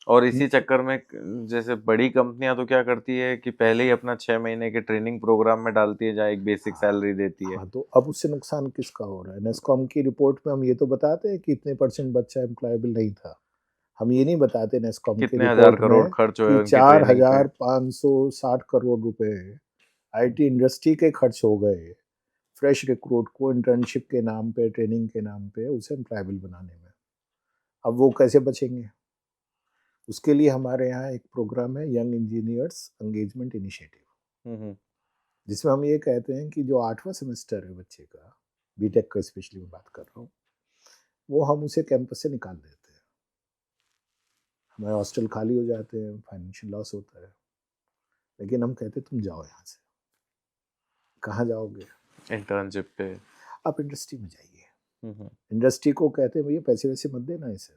और इसी चक्कर में जैसे बड़ी कंपनियां तो क्या करती है कि पहले ही अपना 6 महीने के ट्रेनिंग प्रोग्राम में डालती है, जहाँ एक बेसिक सैलरी देती है।
हाँ, तो अब उससे नुकसान किसका हो रहा है? नेस्कॉम की रिपोर्ट में हम ये तो बताते हैं कि इतने % बच्चा एम्प्लॉयबल नहीं था। हम ये नहीं बताते नेस्कॉम की
कितने हजार
रिपोर्ट
करोड़
में
खर्च हुए
कि
उनकी ट्रेनिंग पे।
4,560 करोड़ रुपए आईटी इंडस्ट्री के खर्च हो गए फ्रेश रिक्रूट को इंटर्नशिप के नाम पे, ट्रेनिंग के नाम पे उसे एम्प्लॉयबल बनाने में। अब वो कैसे बचेंगे? उसके लिए हमारे यहाँ एक प्रोग्राम है, यंग इंजीनियर्स एंगेजमेंट इनिशिएटिव, जिसमें हम ये कहते हैं कि जो 8वां सेमेस्टर है बच्चे का, बीटेक का स्पेशली मैं बात कर रहा हूँ, वो हम उसे कैंपस से निकाल देते हैं। हमारे हॉस्टल खाली हो जाते हैं, फाइनेंशियल लॉस होता है, लेकिन हम कहते हैं तुम जाओ यहाँ से। कहाँ जाओगे?
इंटर्नशिप पे।
आप इंडस्ट्री में जाइए। इंडस्ट्री को कहते हैं भैया पैसे वैसे मत देना इसे,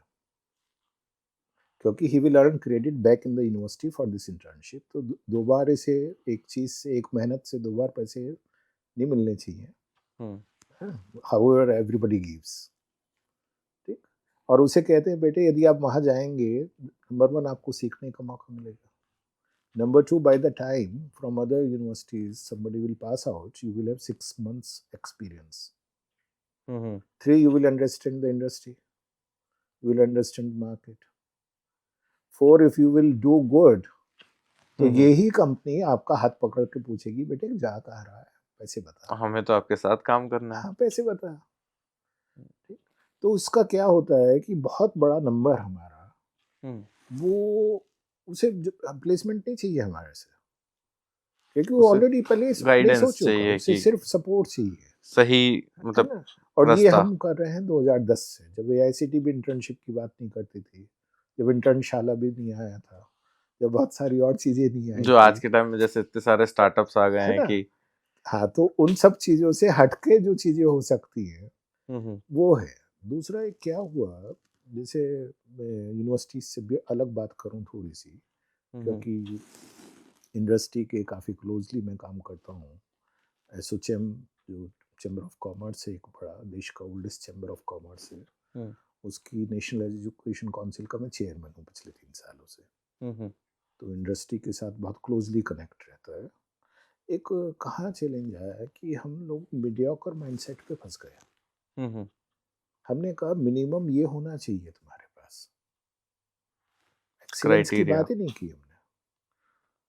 क्योंकि he will earn credit back in the university for this internship. तो दो बार इसे, एक चीज से, एक मेहनत से 2 बार पैसे नहीं मिलने चाहिए। However everybody gives. ठीक, और उसे कहते हैं बेटे यदि आप वहां जाएंगे, नंबर 1 आपको सीखने का मौका मिलेगा, number 2 by the time from other universities somebody will pass out, you will have 6 months experience. 3 you will understand the industry, you will understand the market. 4 if you will do good, तो यही company आपका हाथ पकड़ के पूछेगी बेटे जा कहाँ रहा है, पैसे बता।
हमें तो आपके साथ काम करना है।
हाँ, पैसे बता। ठीक, तो उसका क्या होता है कि बहुत बड़ा नंबर हमारा, वो उसे प्लेसमेंट नहीं चाहिए हमारे से, क्योंकि वो ऑलरेडी प्लेस हो
गाइडेंस
चुका,
चाहिए
उसे
कि
सिर्फ सपोर्ट चाहिए,
सही,
है
मतलब
ना। और ये
रास्ता।
हम कर रहे हैं 2010 से, जब एआईसीटी भी इंटर्नशिप की बात नहीं करती थी, जब इंटर्नशाला भी नहीं आया था, जब बहुत सारी और चीजें नहीं आई
जो
थी,
आज के टाइम में जैसे इतने सारे स्टार्टअप्स आ गए
है
हैं
ना।
कि
हाँ, तो उन सब चीजों से हटके जो चीजें हो सकती हैं वो है। दूसरा एक क्या हुआ, जैसे मैं यूनिवर्सिटी से भी अलग बात करूं थोड़ी सी, क्योंकि इंडस्ट्री के काफ़ी क्लोजली मैं काम करता हूँ। एसोचेम जो चैम्बर ऑफ कॉमर्स है, एक बड़ा देश का ओल्डेस्ट चैम्बर ऑफ कॉमर्स है, उसकी नेशनल एजुकेशन काउंसिल का मैं चेयरमैन हूँ पिछले 3 सालों से। तो इंडस्ट्री के साथ बहुत क्लोजली कनेक्ट रहता है। एक कहाँ चैलेंज आया है कि हम लोग मीडियोकर माइंडसेट पे फंस गए।
हम्म।
हमने कहा मिनिमम ये होना चाहिए तुम्हारे पास, एक्सीलेंस की
क्राइटेरिया।
बात ही नहीं की हमने।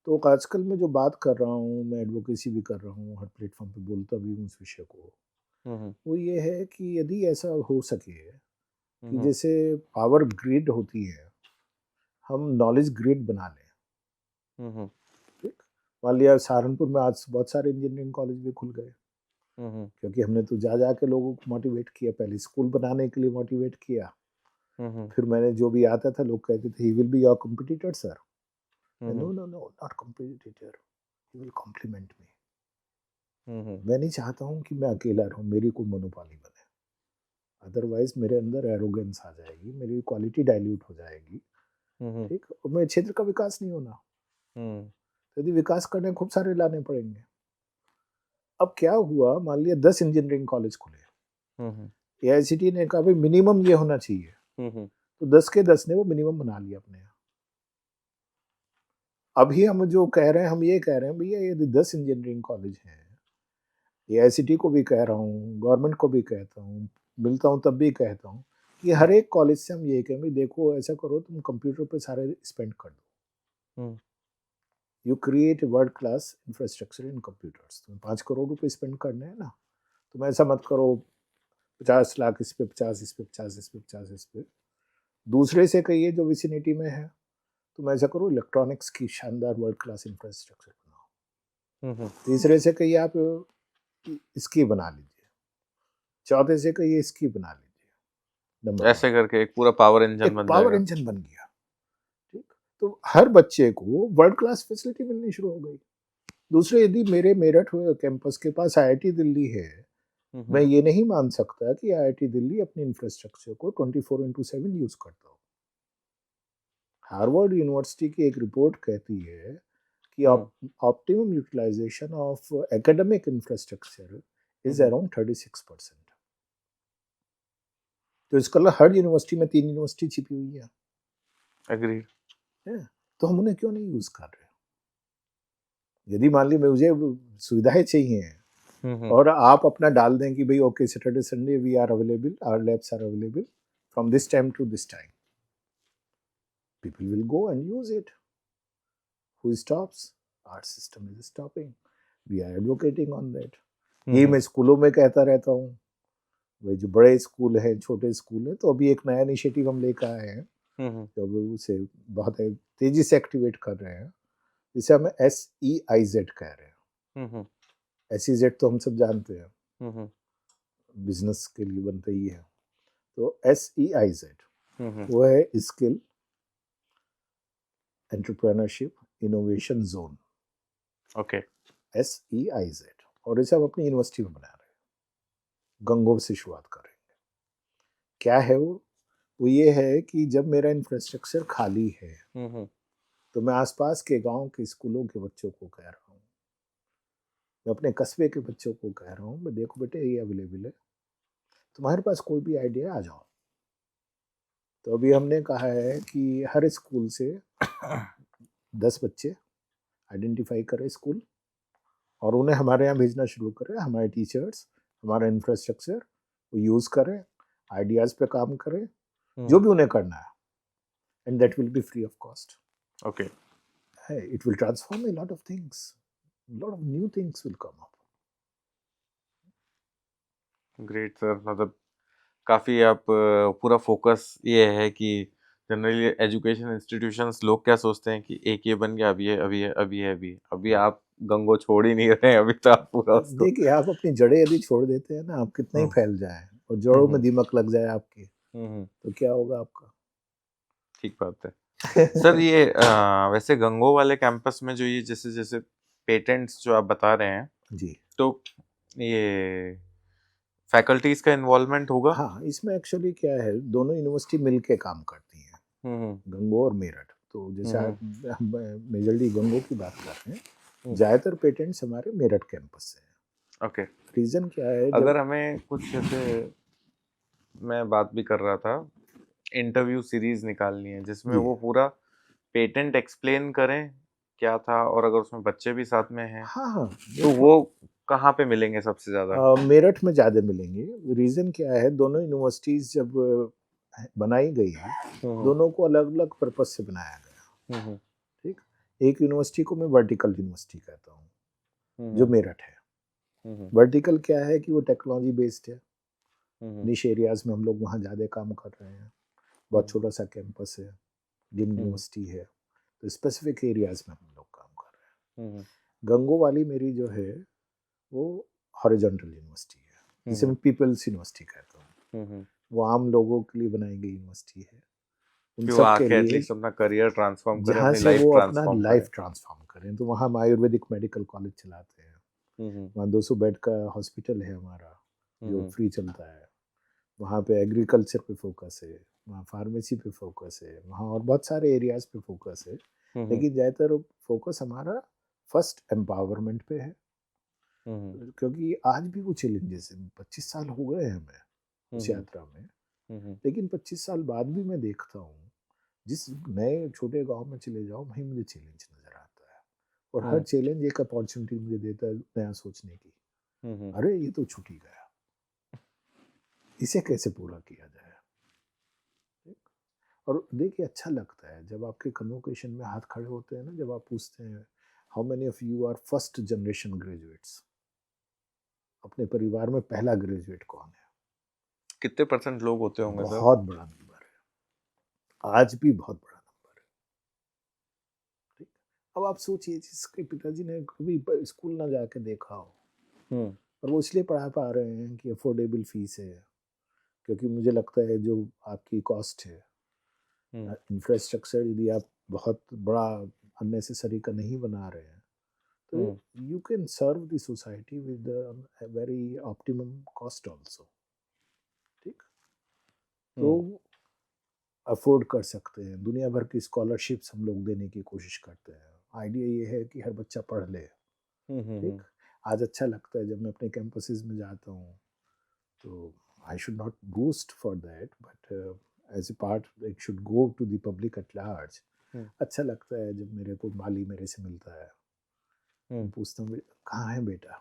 तो आजकल मैं जो बात कर रहा हूँ, मैं एडवोकेसी भी कर रहा हूँ, हर प्लेटफॉर्म पे बोलता भी हूँ इस विषय को,
हम्म।
वो ये है कि यदि ऐसा हो सके कि
हम्म।
जैसे पावर ग्रिड होती है, हम नॉलेज ग्रिड बना लें।
हम्म।
ठीक, मान लिया सहारनपुर में आज बहुत सारे इंजीनियरिंग कॉलेज भी खुल गए,
हम्म।
क्योंकि हमने तो जा के लोगों को मोटिवेट किया, पहले स्कूल बनाने के लिए मोटिवेट किया,
हम्म।
फिर मैंने जो भी आता था लोग कहते थे he will be your competitor sir. No
hmm.
No no, not competitor, he will complement me.
Hmm.
मैं नहीं चाहता हूँ कि मैं अकेला रहूँ, मेरी कोई मोनोपोली बने, अदरवाइज मेरे अंदर एरोगेंस आ जाएगी, मेरी क्वालिटी डाइल्यूट हो जाएगी।
हम्म।
ठीक, और मेरे क्षेत्र का विकास नहीं होना।
हम्म।
तो यदि विकास करने खूब सारे लाने पड़ेंगे। अब क्या हुआ, मान लिया 10 इंजीनियरिंग कॉलेज खुले,
हम्म।
एआईसीटी ने कहा भाई मिनिमम ये होना चाहिए,
हम्म।
तो 10 के 10 ने वो मिनिमम बना लिया अपने यहाँ। अभी हम जो कह रहे हैं, हम ये कह रहे हैं भैया यदि 10 इंजीनियरिंग कॉलेज हैं, एआईसीटी को भी कह रहा हूँ, गवर्नमेंट को भी कहता हूँ, मिलता हूँ तब भी कहता हूँ कि हर एक कॉलेज से हम ये कहें भाई देखो ऐसा करो, तुम कंप्यूटर पे सारे स्पेंड कर दो, you create world class infrastructure in computers. तुम्हें 5 करोड़ रुपए स्पेंड करने हैं ना, तुम ऐसा मत करो 50 लाख इस पे, 50 इस पे, 50 इस पे, 50 इस पे। दूसरे से कहिए जो विसिनिटी में है, तुम ऐसा करो इलेक्ट्रॉनिक्स की शानदार वर्ल्ड क्लास इंफ्रास्ट्रक्चर बनाओ। तीसरे से कहिए आप इसकी बना लीजिए, चौथे से कहिए इसकी बना लीजिए। नंबर
ऐसे करके एक पूरा पावर इंजन
एक
बन
पावर
जाएगा।
इंजन बन गया। ठीक, तो हर बच्चे को वर्ल्ड क्लास फैसिलिटी मिलनी शुरू हो गई। दूसरे, यदि मेरे मेरठ कैंपस के पास आईआईटी दिल्ली है, मैं ये नहीं मान सकता कि आईआईटी दिल्ली अपने इंफ्रास्ट्रक्चर को 24/7 यूज करता हो। हार्वर्ड यूनिवर्सिटी की एक रिपोर्ट कहती है कि optimum utilisation of academic infrastructure is around 36%। तो इसका मतलब हर यूनिवर्सिटी में 3 यूनिवर्सिटी छिपी हुई है।
एग्रीड।
तो हम उन्हें क्यों नहीं यूज कर रहे? यदि मान ली मुझे सुविधाएं चाहिए और आप अपना डाल दें कि भाई okay Saturday Sunday we are available, our labs are available from this time to this time, people will go and use it. Who stops? Our system is stopping. We are advocating on that. यही मैं स्कूलों में कहता रहता हूँ, भाई जो बड़े स्कूल हैं, छोटे स्कूल हैं, तो अभी एक नया इनिशिएटिव हम लेकर आए हैं, तो अभी उसे बहुत तेजी से एक्टिवेट कर रहे हैं, जिसे हम SEIZ कह रहे हैं। SEZ तो हम सब जानते हैं, बिजनेस के लिए बनता ही है। तो SEIZ वो है skill entrepreneurship innovation zone,
okay.
SEIZ। और इसे हम अपनी यूनिवर्सिटी में बना रहे हैं, गंगोर से शुरुआत करेंगे। क्या है वो ये है कि जब मेरा इंफ्रास्ट्रक्चर खाली है, तो मैं आसपास के गांव के स्कूलों के बच्चों को कह रहा हूँ, मैं अपने कस्बे के बच्चों को कह रहा हूँ, मैं देखो बेटे ये अवेलेबल है, तुम्हारे पास कोई भी आइडिया आ जाओ। तो अभी हमने कहा है कि हर स्कूल से 10 बच्चे आइडेंटिफाई करें स्कूल, और उन्हें हमारे यहाँ भेजना शुरू करें। हमारे टीचर्स हमारा इंफ्रास्ट्रक्चर वो यूज़ करें, आइडियाज़ पे काम करें, जो भी उन्हें करना है, and that will be free of cost.
Okay.
It will transform a lot of things, lot of new things will come up.
Great sir, मतलब काफ़ी आप पूरा फोकस ये है कि जनरली एजुकेशन इंस्टीट्यूशंस लोग क्या सोचते हैं कि एक ये बन गया, अभी है, अभी है, अभी है, अभी है। अभी आप गंगो छोड़ ही नहीं रहे हैं, अभी तो आप पूरा उसको
देखिए, आप अपनी जड़ें यदि छोड़ देते हैं ना, आप कितना ही फैल जाए और जड़ों में दीमक लग जाए आपके, तो क्या होगा आपका?
ठीक बात है सर। ये वैसे गंगो वाले कैंपस में जो ये जैसे जैसे पेटेंट्स जो आप बता रहे हैं,
जी,
तो ये फैकल्टीज का इन्वॉल्वमेंट होगा?
हाँ, इसमें एक्चुअली क्या है, दोनों यूनिवर्सिटी मिलके काम करती हैं, गंगो और मेरठ। तो जैसे हम मेजरली गंगो की बात कर रहे हैं, ज़्यादातर पेटेंट्स हमारे मेरठ कैंपस से हैं।
ओके।
रीज़न क्या है,
अगर हमें कुछ जैसे, मैं बात भी कर रहा था, इंटरव्यू सीरीज निकालनी है जिसमें
जी,
वो पूरा पेटेंट एक्सप्लेन करें क्या था, और अगर उसमें बच्चे भी साथ में हैं
हाँ हाँ,
तो वो कहाँ पे मिलेंगे सबसे ज्यादा?
मेरठ में ज़्यादा मिलेंगे। रीज़न क्या है, दोनों यूनिवर्सिटीज़ जब बनाई गई, दोनों को अलग अलग पर्पज से बनाया गया। ठीक, एक यूनिवर्सिटी को मैं वर्टिकल यूनिवर्सिटी कहता हूँ, जो मेरठ है। वर्टिकल क्या है कि वो टेक्नोलॉजी बेस्ड है, निश एरियाज में हम लोग वहाँ ज़्यादा काम कर रहे हैं, बहुत छोटा सा कैंपस है, डिम यूनिवर्सिटी है, तो स्पेसिफिक एरियाज में हम लोग काम कर रहे हैं। गंगो वाली मेरी जो है वो हॉरिजॉन्टल यूनिवर्सिटी है, जिसे मैं पीपल्स यूनिवर्सिटी कहता हूँ। वो आम लोगों के लिए बनाई गई यूनिवर्सिटी है, उन
कि वो
सब के
आके
लिए
एटलीस्ट अपना करियर ट्रांसफॉर्म करें,
जहाँ
अपनी
से
लाइफ
वो अपना
ट्रांसफॉर्म
लाइफ
करें।
ट्रांसफॉर्म करें। तो वहाँ हम आयुर्वेदिक मेडिकल कॉलेज चलाते हैं, वहाँ 200 बेड का हॉस्पिटल है हमारा जो फ्री चलता है। वहाँ पे एग्रीकल्चर पे फोकस है, वहाँ फार्मेसी पे फोकस है, वहाँ और बहुत सारे एरियाज पे फोकस है, लेकिन ज़्यादातर फोकस हमारा फर्स्ट एम्पावरमेंट पे है। क्योंकि आज भी वो चैलेंजेस हैं, 25 साल हो गए हैं हमें उस यात्रा में, लेकिन 25 साल बाद भी मैं देखता हूँ, जिस नए छोटे गांव में चले जाओ वहीं मुझे चैलेंज नजर आता है, और हर चैलेंज एक अपॉर्चुनिटी मुझे देता है नया सोचने की। अरे ये तो छूट ही गया, इसे कैसे पूरा किया जाए। और देखिए अच्छा लगता है जब आपके कन्वोकेशन में हाथ खड़े होते हैं ना, जब आप पूछते हैं how many of you are first generation graduates, अपने परिवार में पहला ग्रेजुएट कौन है,
कितने परसेंट लोग होते होंगे सर?
बहुत बड़ा नंबर है, आज भी बहुत बड़ा नंबर है। ठीक, अब आप सोचिए जिसके पिताजी ने कभी स्कूल ना जाके देखा हो, और वो इसलिए पढ़ा पा रहे हैं कि अफोर्डेबल फीस है, क्योंकि मुझे लगता है जो आपकी कॉस्ट है, इंफ्रास्ट्रक्चर यदि आप बहुत बड़ा अननेसेसरी का नहीं बना रहे हैं, तो you can serve the society with a very optimum cost also. ठीक, तो अफोर्ड कर सकते हैं, दुनिया भर की स्कॉलरशिप्स हम लोग देने की कोशिश करते हैं। आइडिया ये है कि हर बच्चा पढ़ ले। ठीक, आज अच्छा लगता है जब मैं अपने कैंपसेस में जाता हूँ, तो I should not boost for that, but as a part it should go to the public at large. अच्छा लगता है जब मेरे को माली मेरे से मिलता है, मैं पूछता हूँ कहाँ है बेटा,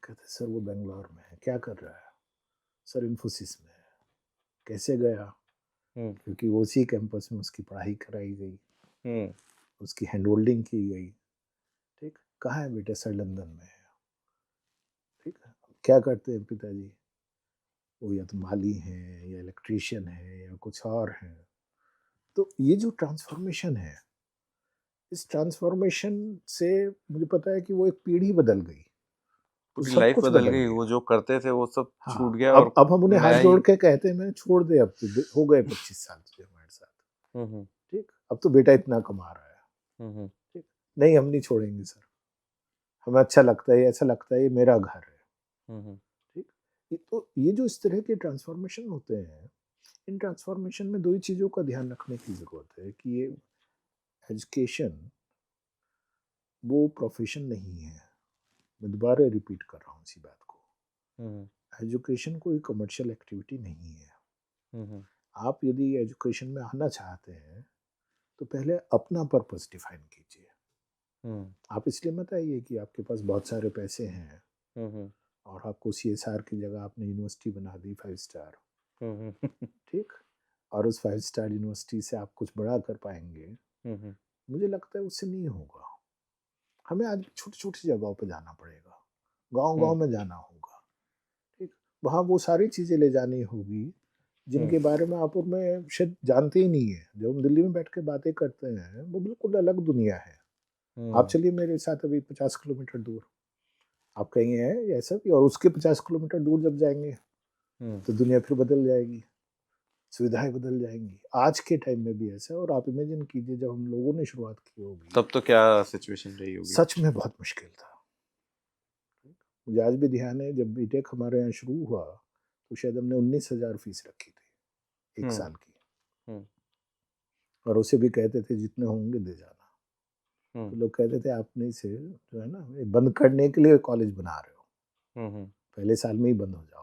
कहते सर वो बेंगलोर में है। क्या कर रहा है? सर इन्फोसिस में है। कैसे गया? क्योंकि उसी कैंपस में उसकी पढ़ाई कराई गई, उसकी हैंड होल्डिंग की गई। ठीक, कहाँ है बेटा? सर लंदन में है। ठीक है, क्या करते हैं पिताजी? वो या तो माली हैं या इलेक्ट्रीशियन है या कुछ और हैं। तो ये जो ट्रांसफॉर्मेशन है, इस ट्रांसफॉर्मेशन से मुझे पता है कि वो एक पीढ़ी बदल गई, तो
पूरी
सब
लाइफ
कुछ
बदल
बदल
गई,
गया।
वो जो करते थे वो सब
हाँ,
छूट गया, और
अब हम उन्हें हाथ
नया
जोड़
ही।
के कहते हैं मैंने छोड़ दे, अब तो हो गए 25 साल तुझे हमारे साथ। ठीक, अब तो बेटा इतना कमा रहा है। ठीक, नहीं हम नहीं छोड़ेंगे सर, हमें अच्छा लगता है, ऐसा लगता है ये मेरा घर है। ठीक, तो ये जो इस तरह के ट्रांसफॉर्मेशन होते हैं, इन ट्रांसफॉर्मेशन में दो ही चीज़ों का ध्यान रखने की ज़रूरत है कि ये एजुकेशन वो प्रोफेशन नहीं है। मैं दोबारा रिपीट कर रहा हूँ इसी बात को, एजुकेशन कोई कमर्शियल एक्टिविटी नहीं है। आप यदि एजुकेशन में आना चाहते हैं तो पहले अपना पर्पस डिफाइन कीजिए। आप इसलिए मत आइए कि आपके पास बहुत सारे पैसे हैं और आपको CSR की जगह आपने यूनिवर्सिटी बना दी 5 स्टार। ठीक, और उस 5 स्टार यूनिवर्सिटी से आप कुछ बड़ा कर पाएंगे, मुझे लगता है उससे नहीं होगा। हमें आज छोटी छोटी जगहों पे जाना पड़ेगा, गांव गांव में जाना होगा। ठीक, वहाँ वो सारी चीज़ें ले जानी होगी जिनके बारे में आप और मैं शायद जानते ही नहीं है। जब हम दिल्ली में बैठ के बातें करते हैं वो बिल्कुल अलग दुनिया है। आप चलिए मेरे साथ अभी 50 किलोमीटर दूर, आप कहीं हैं ऐसा भी, और उसके 50 किलोमीटर दूर जब जाएंगे तो दुनिया फिर बदल जाएगी, सुविधाएं बदल जाएंगी। आज के टाइम में भी ऐसा है, और आप इमेजिन कीजिए जब हम लोगों ने शुरुआत की होगी,
तब तो क्या सिचुएशन रही होगी।
सच में बहुत मुश्किल था। मुझे आज भी ध्यान है जब बीटेक हमारे यहाँ शुरू हुआ तो शायद हमने 19,000 फीस रखी थी 1 साल की, और उसे भी कहते थे जितने होंगे दे जाना। तो लोग कहते थे आपने इसे जो है ना बंद करने के लिए कॉलेज बना रहे हो, पहले साल में ही बंद हो जाओगे।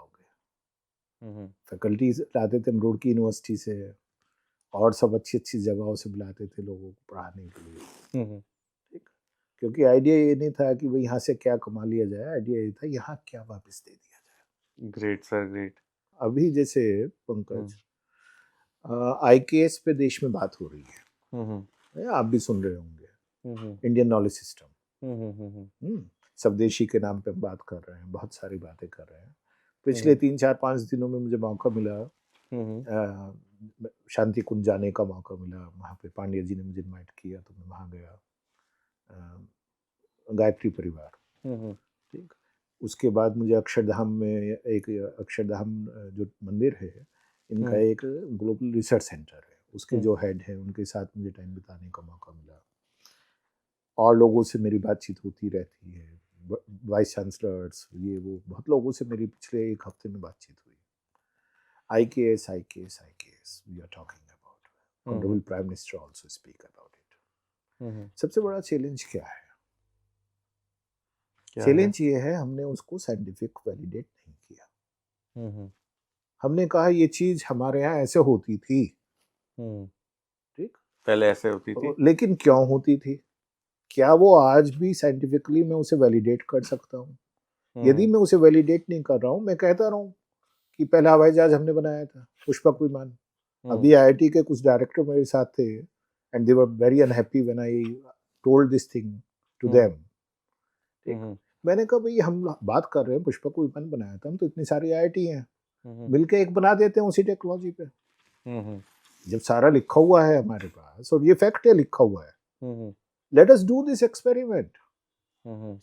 फैकल्टीज लाते थे हम रुड़की यूनिवर्सिटी से, और सब अच्छी अच्छी जगहों से बुलाते थे लोगों को पढ़ाने के लिए।
हम्म,
ठीक, क्योंकि आइडिया ये नहीं था कि भाई यहाँ से क्या कमा लिया जाए, आइडिया ये था यहाँ क्या वापस दे दिया जाए।
Great sir, great.
अभी जैसे
हम्म,
पंकज IKS पे देश में बात हो रही
हम्म,
है, आप भी सुन रहे होंगे,
हम्म,
इंडियन नॉलेज सिस्टम।
हम्म,
स्वदेशी के नाम पे हम बात कर रहे हैं, बहुत सारी बातें कर रहे हैं। पिछले 3-4-5 दिनों में मुझे मौका मिला,
हम्म,
शांति कुंज जाने का मौका मिला। वहाँ पे पांड्या जी ने मुझे इनवाइट किया तो मैं वहाँ गया। गायत्री परिवार,
हम्म,
ठीक। उसके बाद मुझे अक्षरधाम में, एक अक्षरधाम जो मंदिर है, इनका एक ग्लोबल रिसर्च सेंटर है, उसके जो हेड है उनके साथ मुझे टाइम बिताने का मौका मिला। और लोगों से मेरी बातचीत होती रहती है, वाइस चांसलर्स, ये वो बहुत लोगों से मेरी पिछले 1 हफ्ते में बातचीत हुई। IKS, we are talking about. Honorable Prime Minister also speak about it. सबसे बड़ा चैलेंज क्या है? चैलेंज ये है, हमने उसको साइंटिफिक वैलिडेट नहीं किया। हमने कहा ये चीज हमारे यहाँ ऐसे होती थी, ठीक,
पहले ऐसे होती थी,
लेकिन क्यों होती थी, क्या वो आज भी साइंटिफिकली मैं उसे वैलिडेट कर सकता हूँ? यदि मैं उसे वैलिडेट नहीं कर रहा हूँ, मैं कहता रहा हूँ कि पहला हवाई जहाज हमने बनाया था, पुष्पक विमान। अभी IIT के कुछ डायरेक्टर मेरे साथ थे and they were very unhappy when I told this thing to them. ठीक, मैंने कहा भाई हम बात कर रहे हैं पुष्पक विमान बनाया था, हम तो इतनी सारी IIT हैं, मिलके एक बना देते हैं उसी टेक्नोलॉजी पे। जब सारा लिखा हुआ है हमारे पास और ये फैक्ट है, लिखा हुआ है, let us do this experiment.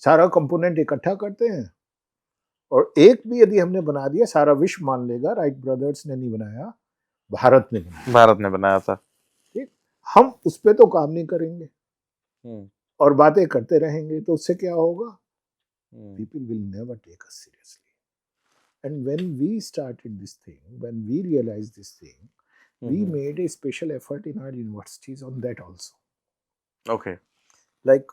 सारा कंपोनेंट इकट्ठा करते हैं और एक भी यदि हमने बना दिया, सारा विश्व मान लेगा राइट ब्रदर्स ने नहीं बनाया, भारत ने बनाया।
भारत ने बनाया था।
ठीक, हम उस पर तो काम नहीं करेंगे और बातें करते रहेंगे, तो उससे क्या होगा? People will never take us seriously. And when we started this thing, when we realized this thing, we made a special effort in our universities on that also.
Okay.
Like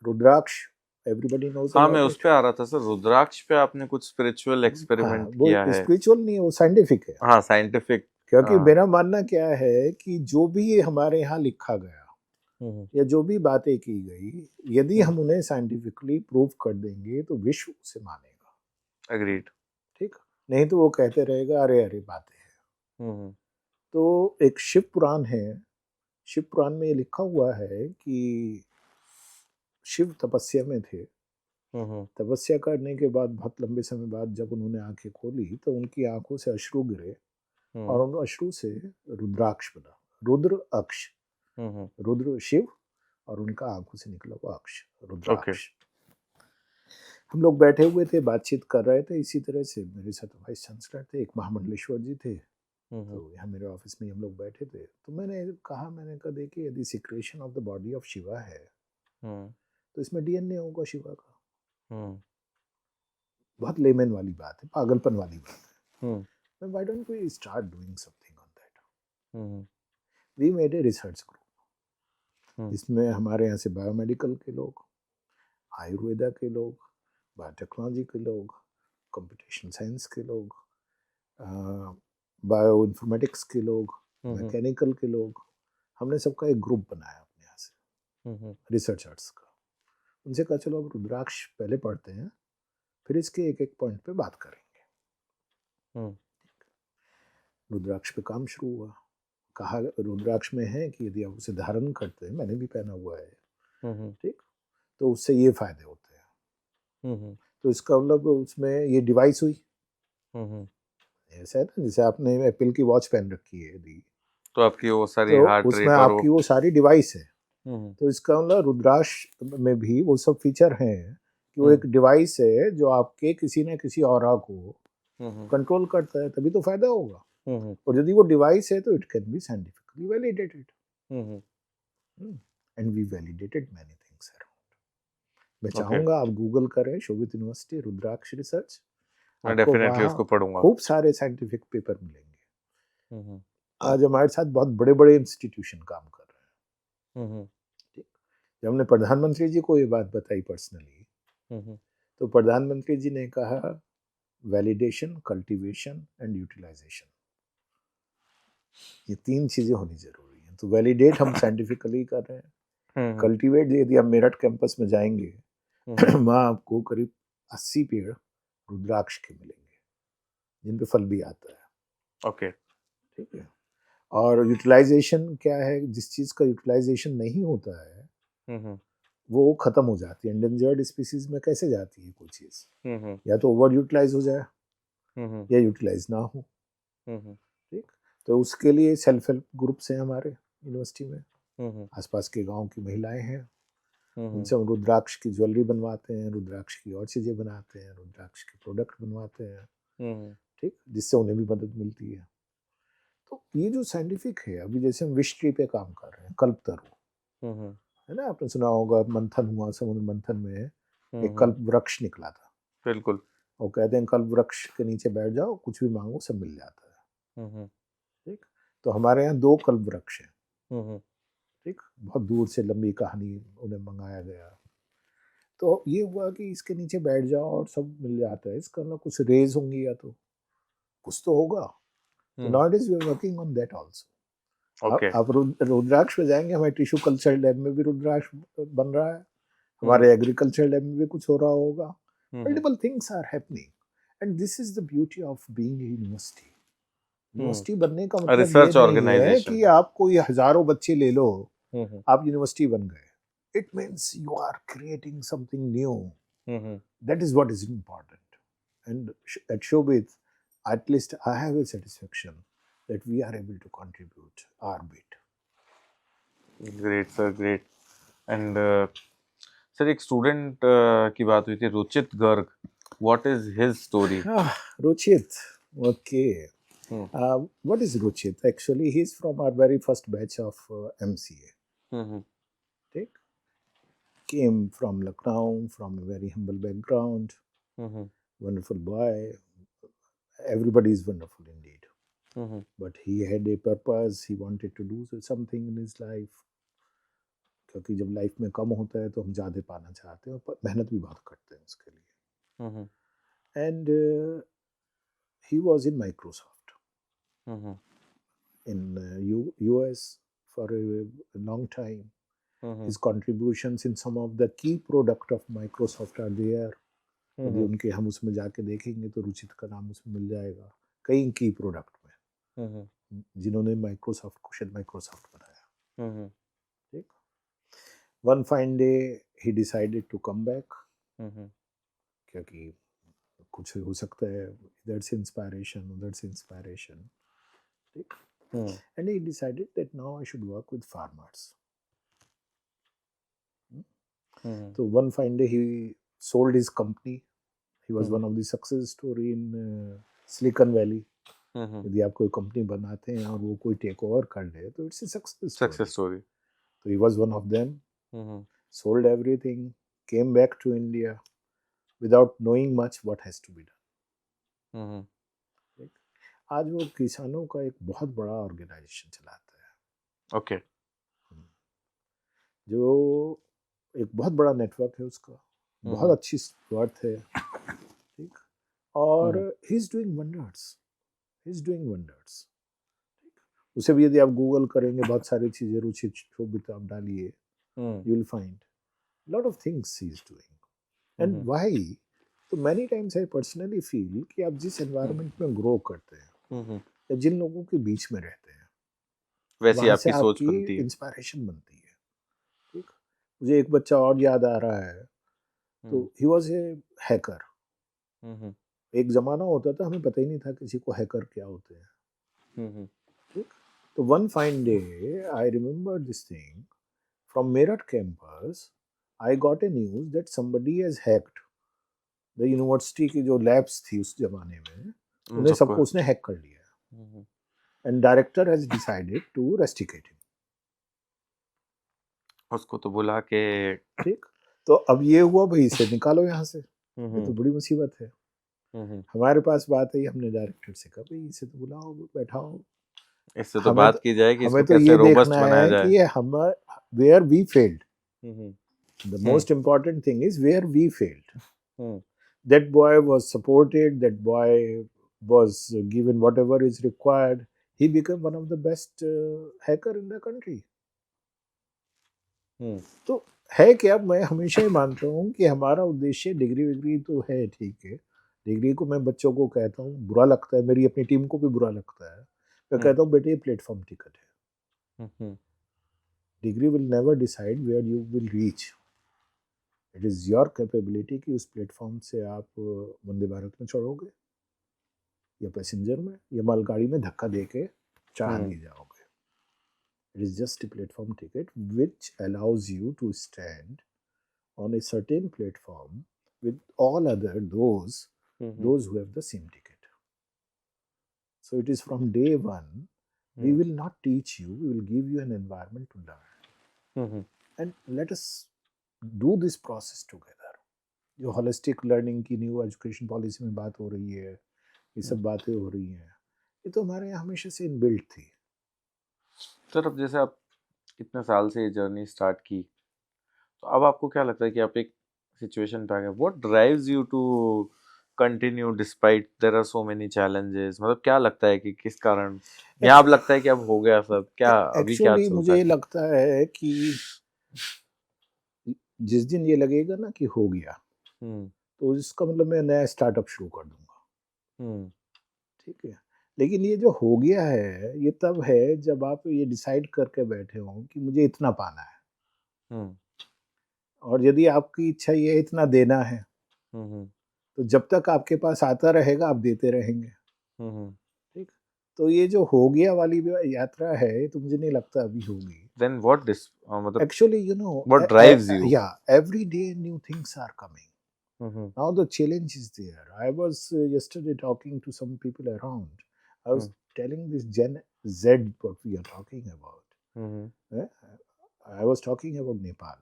Rudraksh, everybody knows
हाँ,
about
मैं
it.
उस पे आ रहा था sir, रुद्राक्ष पे आपने कुछ spiritual experiment किया
वो
है।
स्पिरिचुअल नहीं है, वो साइंटिफिक है।
हाँ, साइंटिफिक।
क्योंकि मेरा मानना क्या है कि जो भी हमारे यहाँ लिखा गया या जो भी बातें की गई, यदि हम उन्हें साइंटिफिकली प्रूव कर देंगे तो विश्व उसे मानेगा।
एग्रीड।
ठीक, नहीं तो वो कहते रहेगा अरे अरे बातें हैं। तो एक शिव पुराण है, शिव पुराण में ये लिखा हुआ है कि शिव तपस्या में थे। तपस्या करने के बाद बहुत लंबे समय बाद जब उन्होंने आंखें खोली तो उनकी आंखों से अश्रु गिरे और उन अश्रु से रुद्राक्ष बना। रुद्र अक्ष, रुद्र शिव और उनका आंखों से निकला हुआ अक्ष रुद्राक्ष। हम लोग बैठे हुए थे, बातचीत कर रहे थे, इसी तरह से मेरे साथ वाइस चांसलर थे, एक महामंडलेश्वर जी थे, तो यहाँ मेरे ऑफिस में हम लोग बैठे थे। तो मैंने कहा देखिए यदि secretion of the body of Shiva है तो इसमें DNA होगा शिवा का। बहुत लेमन वाली बात है, पागलपन वाली बात है। Why don't we start doing something on that? We made a research group, जिसमें हमारे यहाँ से बायोमेडिकल के लोग, आयुर्वेदा के लोग, बायोटेक्नोलॉजी के लोग, कंप्यूटेशनल साइंस के लोग, बायो इन्फॉर्मेटिक्स के लोग, मैकेनिकल के लोग, हमने सबका एक ग्रुप बनाया अपने यहाँ से रिसर्चर्स का। उनसे कहा चलो अब रुद्राक्ष पहले पढ़ते हैं, फिर इसके एक एक पॉइंट पे बात करेंगे। रुद्राक्ष पे काम शुरू हुआ। कहा रुद्राक्ष में है कि यदि आप उसे धारण करते हैं, मैंने भी पहना हुआ है, ठीक, तो उससे ये फायदे होते हैं। तो इसका मतलब उसमें ये डिवाइस हुई, ऐसा है ना जैसे आपने एप्पल की वॉच पहन रखी है यदि,
तो आपकी वो सारी
तो
हार्ट
उसमें
रेट और
आपकी वो सारी डिवाइस है। तो इसका मतलब रुद्राक्ष में भी वो सब फीचर हैं कि वो एक डिवाइस है जो आपके किसी न किसी ऑरा को कंट्रोल करता है, तभी तो फायदा होगा। और यदि वो डिवाइस है तो it can be scientifically validated and we validated many things around. मैं चाहूंगा आप गूगल करें शोभित यूनिवर्सिटी रुद्राक्ष रिसर्च,
मैं डेफिनेटली उसको पढ़ूंगा।
खूब सारे साइंटिफिक पेपर मिलेंगे। आज हमारे साथ बहुत बड़े बड़े इंस्टीट्यूशन काम कर रहे हैं। जब हमने प्रधानमंत्री जी को ये बात बताई पर्सनली, तो प्रधानमंत्री जी ने कहा वैलिडेशन, कल्टीवेशन एंड यूटिलाइजेशन, ये 3 चीजें होनी जरूरी हैं। तो वैलिडेट हम साइंटिफिकली कर रहे हैं,
हम्म
कल्टीवेट यदि आप मेरठ कैंपस में जाएंगे
हम्म
वहाँ आपको करीब 80 पेड़ रुद्राक्ष के मिलेंगे जिन पे फल भी आता है।
ओके
ठीक है। और यूटिलाइजेशन क्या है, जिस चीज का यूटिलाइजेशन नहीं होता है
हम्म
वो खत्म हो जाती है। एंडेंजर्ड स्पीसीज में कैसे जाती है कोई चीज,
हम्म
या तो ओवर यूटिलाइज हो जाए
हम्म
या यूटिलाइज ना हो।
हम्म
ठीक। तो उसके लिए सेल्फ हेल्प ग्रुप्स हैं हमारे यूनिवर्सिटी में,
हम्म
आसपास के गांव की महिलाएं हैं,
हम्म
उनसे हम रुद्राक्ष की ज्वेलरी बनवाते हैं, रुद्राक्ष की और चीज़ें बनाते हैं, रुद्राक्ष के प्रोडक्ट बनवाते हैं।
हम्म
ठीक, जिससे उन्हें भी मदद मिलती है। तो ये जो साइंटिफिक है, अभी जैसे हम विश ट्री पे काम कर रहे हैं, कल्पतरु,
हम्म
है ना, आपने सुना होगा, मंथन हुआ, समुद्र मंथन में एक
हम्म
कल्प वृक्ष निकला था।
बिल्कुल
वो कहते हैं कल्प वृक्ष के नीचे बैठ जाओ, कुछ भी मांगो सब मिल जाता है।
हम्म
ठीक। तो हमारे यहाँ 2 कल्प वृक्ष हैं।
हम्म
ठीक, बहुत दूर से लंबी कहानी उन्हें मंगाया गया। तो ये हुआ कि इसके नीचे बैठ जाओ और सब मिल जाता है, इसका ना कुछ रेज होंगी या तो कुछ तो होगा। तो now it is we are working on that also.
Okay
आप रुद्राक्ष पे जाएंगे, हमारे टिश्यू कल्चर लैब में भी रुद्राक्ष बन रहा है,
हम्म
हमारे एग्रीकल्चर लैब में भी कुछ हो रहा होगा।
Hmm
multiple things are happening, and this is the beauty of being a university. University बनने का मतलब ये
रिसर्च
नहीं है
ऑर्गेनाइजेशन
कि आप कोई हजारों बच्चे ले लो,
हम्म
आप यूनिवर्सिटी बन गए। It means you are creating something new.
Hmm
That is what is important. And at Showbiz, at least I have a satisfaction that we are able to contribute our bit.
Great sir great and sir एक student की बात हुई थी Ruchit Garg what is his story
Ruchit, okay.
Hmm
What is Ruchit? Actually, he's from our very first batch of MCA.
Hmm
Take. Came from Lucknow, from a very humble background.
Hmm
Wonderful boy. Everybody is wonderful indeed.
Hmm
But he had a purpose. He wanted to do something in his life. क्योंकि जब life में कम होता है तो हम ज़्यादा पाना चाहते हैं और मेहनत भी बहुत करते हैं उसके लिए।
Hmm
and he was in Microsoft
hmm
in US for a long time.
Hmm
His contributions in some of the key product of Microsoft are there. यदि उनके हम उसमें जाके देखेंगे तो रुचित का नाम उसमें मिल जाएगा कई की प्रोडक्ट में, जिन्होंने माइक्रोसॉफ्ट को शायद माइक्रोसॉफ्ट बनाया। ठीक। One fine day he decided to come back, क्योंकि कुछ हो सकता है इधर से इंस्पायरेशन उधर से इंस्पायरेशन। ठीक। And he decided that now I should work with farmers. तो one fine day he sold his company. He was one of the success story in Silicon Valley. यदि आप कोई कंपनी बनाते हैं और वो कोई टेक ओवर कर ले तो इट्स ए सक्सेस
स्टोरी
तो he was one of them. Sold everything, came back to India without knowing much what has to be done. आज वो किसानों का एक बहुत बड़ा ऑर्गेनाइजेशन चलाता है।
ओके
जो एक बहुत बड़ा नेटवर्क है उसका, बहुत अच्छी वर्थ है। ठीक। और ही is doing wonders, he is doing wonders. उसे भी यदि आप गूगल करेंगे बहुत सारी चीजें रुचित शोभित आप डालिए, you will find lot of things he is doing. And why? तो many times I personally feel कि आप जिस एनवायरनमेंट में ग्रो करते हैं या जिन लोगों के बीच में रहते हैं
वैसी
वहाँ से
आपकी सोच बनती
आपकी
है।
इंस्पायरेशन बनती है। ठीक। मुझे एक बच्चा और याद आ रहा है, तो ही वॉज ए हैकर। एक जमाना होता था हमें पता ही नहीं था किसी को हैकर क्या होते हैं। ठीक। तो one fine day I remember this thing from Meerut campus, I got a news that somebody has hacked the university की जो लैब्स थी उस जमाने में, उन्हें सबको उसने हैक कर लिया। And director has decided to rusticate him.
उसको तो बुला के
ठीक। तो अब ये हुआ भाई इसे निकालो यहाँ से, ये तो बड़ी मुसीबत है। हमारे पास बात है, हमने डायरेक्टर से कहा भाई इसे तो बुलाओ, बैठाओ,
इससे तो बात की जाए कि इसको
हमें तो
कैसे
ये
रोबस्ट
देखना
बनाया
है
जाए।
कि हम where we failed, the most important thing is where we failed. That boy was supported, that boy was given whatever is required, he became one of the best hacker in the country. तो है क्या, मैं हमेशा ही मानता हूँ कि हमारा उद्देश्य डिग्री विग्री तो है, ठीक है, डिग्री को मैं बच्चों को कहता हूँ, बुरा लगता है, मेरी अपनी टीम को भी बुरा लगता है, मैं कहता हूँ बेटे ये प्लेटफॉर्म टिकट है, degree will never decide where you will reach, it is your capability कि उस प्लेटफॉर्म से आप वंदे भारत में चढ़ोगे या पैसेंजर में या मालगाड़ी में धक्का दे के चाह नहीं जाओगे. It is just a platform ticket which allows you to stand on a certain platform with all other those who have the same ticket. So it is from day one, we will not teach you, we will give you an environment to learn. And let us do this process together. जो holistic learning की new education policy में बात हो रही है, ये सब बातें हो रही हैं, ये तो हमारे यहाँ हमेशा से इनबिल्ट थी.
सर अब जैसे आप इतने साल से ये जर्नी स्टार्ट की, तो अब आपको क्या लगता है कि आप एक सिचुएशन पे आ गए, what drives you to continue despite there are so many challenges, मतलब क्या लगता है कि किस कारण यहाँ अब लगता है कि अब हो गया सब, क्या अभी क्या
एक्चुअली
चलता
मुझे
है?
लगता है कि जिस दिन ये लगेगा ना कि हो गया, तो इसका मतलब मैं नया स्टार्टअप शुरू कर दूंगा. ठीक है, लेकिन ये जो हो गया है ये तब है जब आप ये डिसाइड करके बैठे हो कि मुझे इतना पाना है, और यदि आपकी इच्छा ये है इतना देना है, तो जब तक आपके पास आता रहेगा आप देते रहेंगे. ठीक, तो ये जो हो गया वाली यात्रा है तो मुझे नहीं लगता अभी होगी.
देन व्हाट दिस मतलब
Actually, you know,
what drives you?
yeah, every day new things are coming. Now the challenge is there. I was yesterday talking to some people around. I was telling this Gen Z what we are talking about. I was talking about Nepal.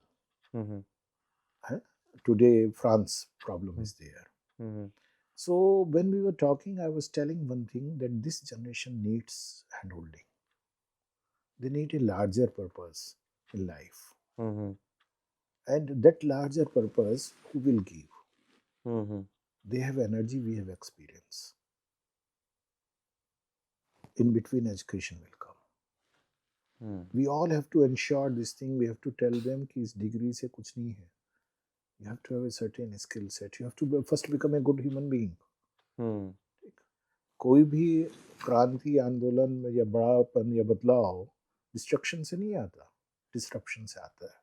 Today France problem is there. So when we were talking, I was telling one thing, that this generation needs handholding. They need a larger purpose in life. And that larger purpose, who will give? They have energy, we have experience. In between, education will come. We all have to ensure this thing. We have to tell them कि इस degree से कुछ नहीं है. You have to have a certain skill set. You have to first become a good human being. कोई भी क्रांति आंदोलन या बड़ापन या बदलाव डिस्ट्रक्शन से नहीं आता, डिस्ट्रप्शन से आता है.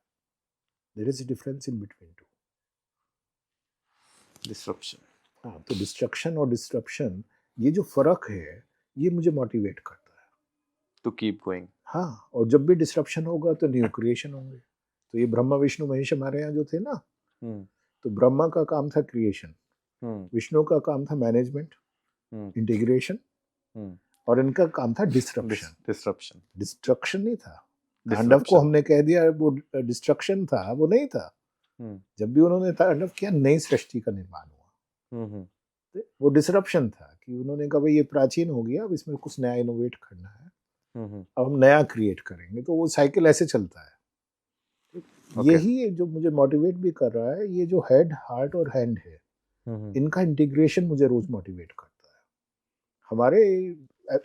There is a difference in between two.
Disruption.
हाँ, तो डिस्ट्रक्शन और डिस्ट्रप्शन, ये जो फर्क है ये मुझे मोटिवेट करता है
टू कीप गोइंग.
हाँ, और जब भी डिस्ट्रप्शन होगा तो न्यू क्रिएशन होंगे. तो ये ब्रह्मा विष्णु महेश हमारे यहाँ जो थे ना, तो ब्रह्मा का काम था क्रिएशन, विष्णु का काम था मैनेजमेंट, इंटीग्रेशन, और इनका काम था डिस्ट्रप्शन. डिस्ट्रक्शन नहीं था. तांडव को हमने कह दिया वो डिस्ट्रक्शन था, वो नहीं था. जब भी उन्होंने तांडव किया नई सृष्टि का निर्माण हुआ. वो डिसरप्शन था कि उन्होंने कहा भाई ये प्राचीन हो गया, अब इसमें कुछ नया इनोवेट करना है, अब हम नया क्रिएट करेंगे. तो वो साइकिल ऐसे चलता है. यही जो मुझे मोटिवेट भी कर रहा है, ये जो हेड हार्ट और हैंड है, इनका इंटीग्रेशन मुझे रोज मोटिवेट करता है. हमारे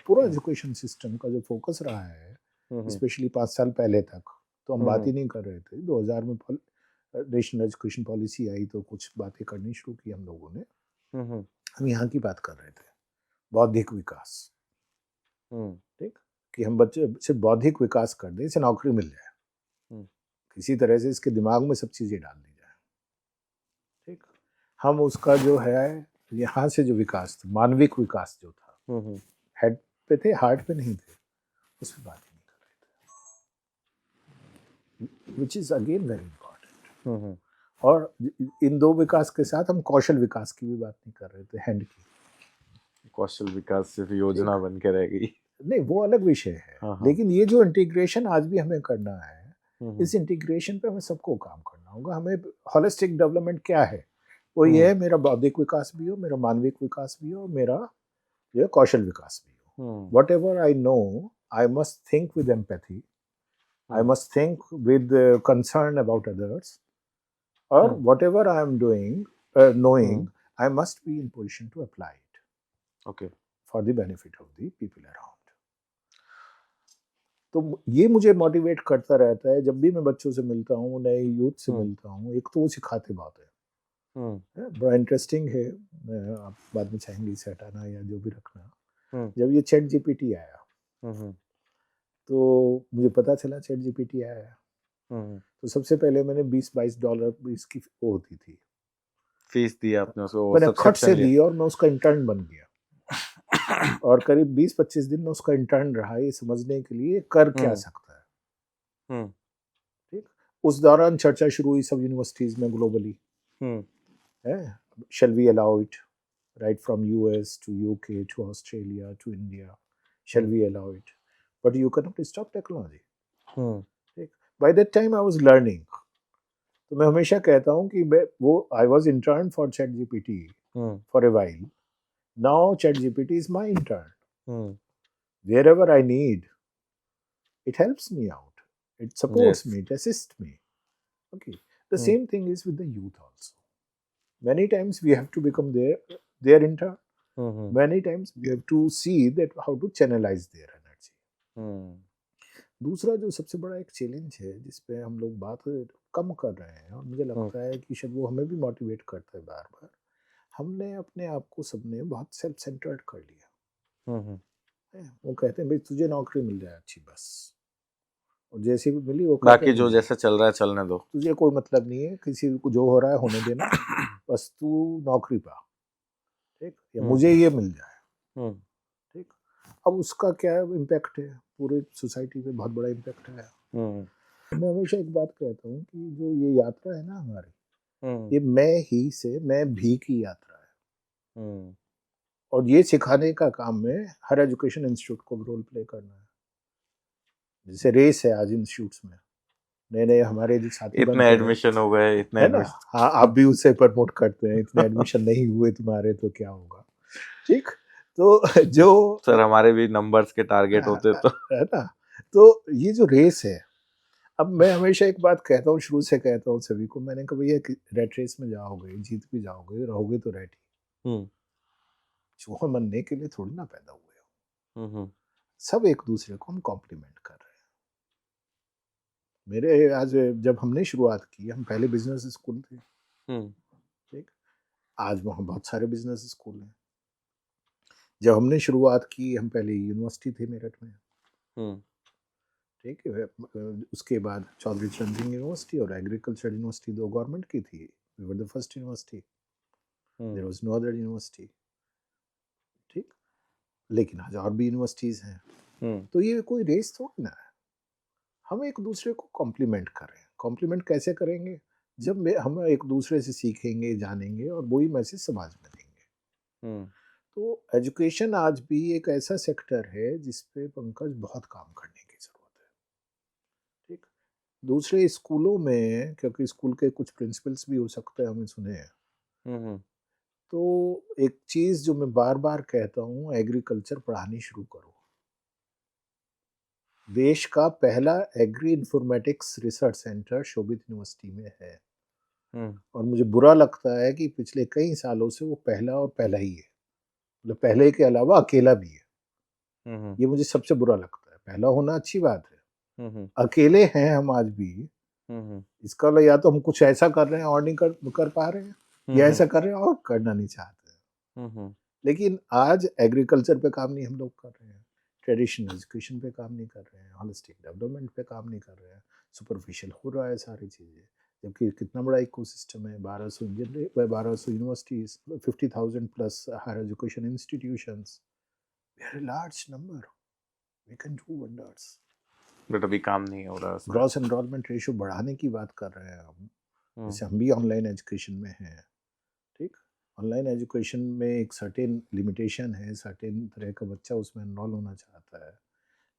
पूरा एजुकेशन सिस्टम का जो फोकस रहा है, स्पेशली 5 साल पहले तक तो हम बात ही नहीं कर रहे थे. 2000 में नेशनल एजुकेशन पॉलिसी आई तो कुछ बातें करनी शुरू की हम लोगों ने. हम यहाँ की बात कर रहे थे, बौद्धिक विकास. ठीक, कि हम बच्चे सिर्फ बौद्धिक विकास कर दें, इसे नौकरी मिल जाए, किसी तरह से इसके दिमाग में सब चीजें डाल दी जाए. ठीक, हम उसका जो है यहाँ से जो विकास था, मानविक विकास जो था, हेड पे थे, हार्ट पे नहीं थे, उस पर बात ही नहीं कर रहे थे, which is again very important. और इन दो विकास के साथ हम कौशल विकास की भी बात नहीं कर रहे थे, हैंड की.
कौशल विकास सिर्फ योजना बन के रह गई. नहीं,
वो अलग विषय है. लेकिन ये जो इंटीग्रेशन आज भी हमें करना है, इस इंटीग्रेशन पे हमें सबको काम करना होगा. हमें होलिस्टिक डेवलपमेंट क्या है, वो ये है मेरा बौद्धिक विकास भी हो, मेरा मानविक विकास भी हो, मेरा ये कौशल विकास भी हो. What ever I know, I must think with empathy, I must think with concern about others, or whatever I am doing, knowing, I must be in position to apply it.
Okay.
For the benefit of the people around. तो ये मुझे motivate करता रहता है जब भी मैं बच्चों से मिलता हूँ, नए यूथ से मिलता हूँ। एक तो वो सिखाते बहुत है, बड़ा इंटरेस्टिंग है। आप बाद में चाहेंगे इसे हटाना या जो भी रखना। जब ये चैट जीपीटी आया तो मुझे पता चला चैट जीपीटी आया है, तो सबसे पहले मैंने $20-22 इसकी वो होती थी,
फीस दी आपने उसको,
मैंने खट
सब्सक्रिप्शन
से
लिया।
दी और मैं उसका इंटर्न बन गया। और करीब 20-25 दिन में उसका इंटर्न रहा, ये समझने के लिए कर क्या सकता है। ठीक, उस दौरान चर्चा शुरू हुई सब यूनिवर्सिटीज में ग्लोबली, है, shall we allow it, right from US to UK to Australia to India, shall we allow it, but you cannot stop technology. ठीक, by that time I was learning, तो मैं हमेशा कहता हूँ कि वो I was intern for ChatGPT for a while, now ChatGPT is my intern, wherever I need it helps me out, it supports
Yes.
me, it assists me. Okay, the same thing is with the youth also. Many times we have to become their intern. Many times we have to see that how to channelize their energy. दूसरा जो सबसे बड़ा एक challenge है जिस पे हम लोग बात कम कर रहे हैं, और मुझे लगता है कि शायद वो हमें भी मोटिवेट करता है बार बार, हमने अपने आप को सबने बहुत सेल्फ सेंटर्ड कर लिया है। वो कहते हैं भाई तुझे नौकरी मिल जाए अच्छी बस, और जैसे भी मिली वो कहते
बाकी
हैं
जो
मुझे
जैसा चल रहा है चलने दो,
तुझे कोई मतलब नहीं है, किसी को जो हो रहा है होने देना, बस तू नौकरी पा, ठीक, या मुझे ये मिल जाए। ठीक, अब उसका क्या इम्पैक्ट है पूरे सोसाइटी पे, बहुत बड़ा इम्पैक्ट है। मैं हमेशा एक बात कहता हूँ कि जो ये यात्रा है ना हमारी, ये मैं ही से मैं भी की यात्रा है, और ये सिखाने का काम में हर एजुकेशन इंस्टीट्यूट को रोल प्ले करना है। जैसे रेस है आज इंस्टीट्यूट्स में, नए नए हमारे जो साथी
इतने
बनते हैं,
एडमिशन हो गए, इतने
है ना,
एडमिशन।
हाँ आप भी उसे प्रमोट करते हैं, इतने एडमिशन नहीं हुए तुम्हारे तो क्या होगा। ठीक, तो जो
सर हमारे भी नंबर्स के टारगेट होते तो,
है ना, तो ये जो रेस है, अब मैं हमेशा एक बात कहता हूँ, शुरू से कहता हूँ सभी को, मैंने कहा भैया रेट रेस में जाओगे, जीत भी जाओगे, रहोगे तो रेट ही, चूहा मनने के लिए थोड़ी ना पैदा हुए हो। सब एक दूसरे को हम कॉम्प्लीमेंट कर रहे हैं। मेरे आज जब हमने शुरुआत की, हम पहले बिजनेस स्कूल थे, ठीक, आज वहाँ बहुत सारे बिजनेस स्कूल हैं। जब हमने शुरुआत की, हम पहले यूनिवर्सिटी थे मेरठ में, ठीक है, उसके बाद चौधरी चरण सिंह यूनिवर्सिटी और एग्रीकल्चर यूनिवर्सिटी दो गवर्नमेंट की थी, we were the first university, there was no other university. ठीक, लेकिन आज और भी यूनिवर्सिटीज हैं, तो ये कोई रेस थोड़ी ना है, हम एक दूसरे को कॉम्प्लीमेंट कर रहे हैं। कॉम्प्लीमेंट कैसे करेंगे, जब हम एक दूसरे से सीखेंगे, जानेंगे, और वही मैसेज समाज में देंगे। तो एजुकेशन आज भी एक ऐसा सेक्टर है जिसपे पंकज बहुत काम करने की जरूरत है। ठीक, दूसरे स्कूलों में, क्योंकि स्कूल के कुछ प्रिंसिपल्स भी हो सकते हैं हमें सुने हैं, तो एक चीज जो मैं बार बार कहता हूँ, एग्रीकल्चर पढ़ानी शुरू करो। देश का पहला एग्री इंफॉर्मेटिक्स रिसर्च सेंटर शोभित यूनिवर्सिटी में है, और मुझे बुरा लगता है कि पिछले कई सालों से वो पहला और पहला ही है, मतलब पहले के अलावा अकेला भी है। ये मुझे सबसे बुरा लगता है। पहला होना अच्छी बात है, अकेले हैं हम आज भी, इसका मतलब या तो हम कुछ ऐसा कर रहे हैं और नहीं कर पा रहे हैं, या ऐसा कर रहे हैं और करना नहीं चाहते। लेकिन आज एग्रीकल्चर पे काम नहीं हम लोग कर रहे हैं, ट्रेडिशनल एजुकेशन पे काम नहीं कर रहे हैं, होलिस्टिक डेवलपमेंट पे काम नहीं कर रहे हैं, सुपरफिशियल हो रहा है सारी चीज़ें। जबकि कितना बड़ा इकोसिस्टम है, 1200 universities, 50,000 plus higher education institutions, very large number, we can do wonders.
But अभी काम नहीं हो रहा।
ग्रॉस एनरोलमेंट रेशियो बढ़ाने की बात कर रहे हैं हम, जैसे हम भी ऑनलाइन एजुकेशन में हैं। ठीक, ऑनलाइन एजुकेशन में एक सर्टेन लिमिटेशन है, सर्टेन तरह का बच्चा उसमें एनरोल होना चाहता है,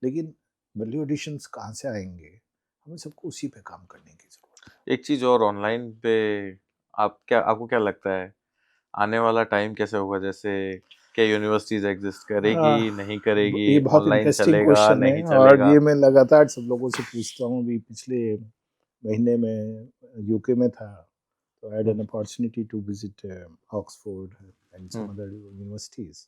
लेकिन वैल्यू एडिशंस कहाँ से आएंगे, हमें सबको उसी पे काम करने की जरूरत है।
एक चीज और, ऑनलाइन पे आपको क्या लगता है आने वाला टाइम कैसे होगा? जैसे क्या यूनिवर्सिटीज एग्जिस्ट करेगी, नहीं करेगी,
ये बहुत
ऑनलाइन
इंटरेस्टिंग
चलेगा,
क्वेश्चन
नहीं
है, और
चलेगा?
ये मैं लगातार सब लोगों से पूछता हूँ। अभी पिछले महीने में यूके में था, तो I had an opportunity to visit Oxford and some other universities.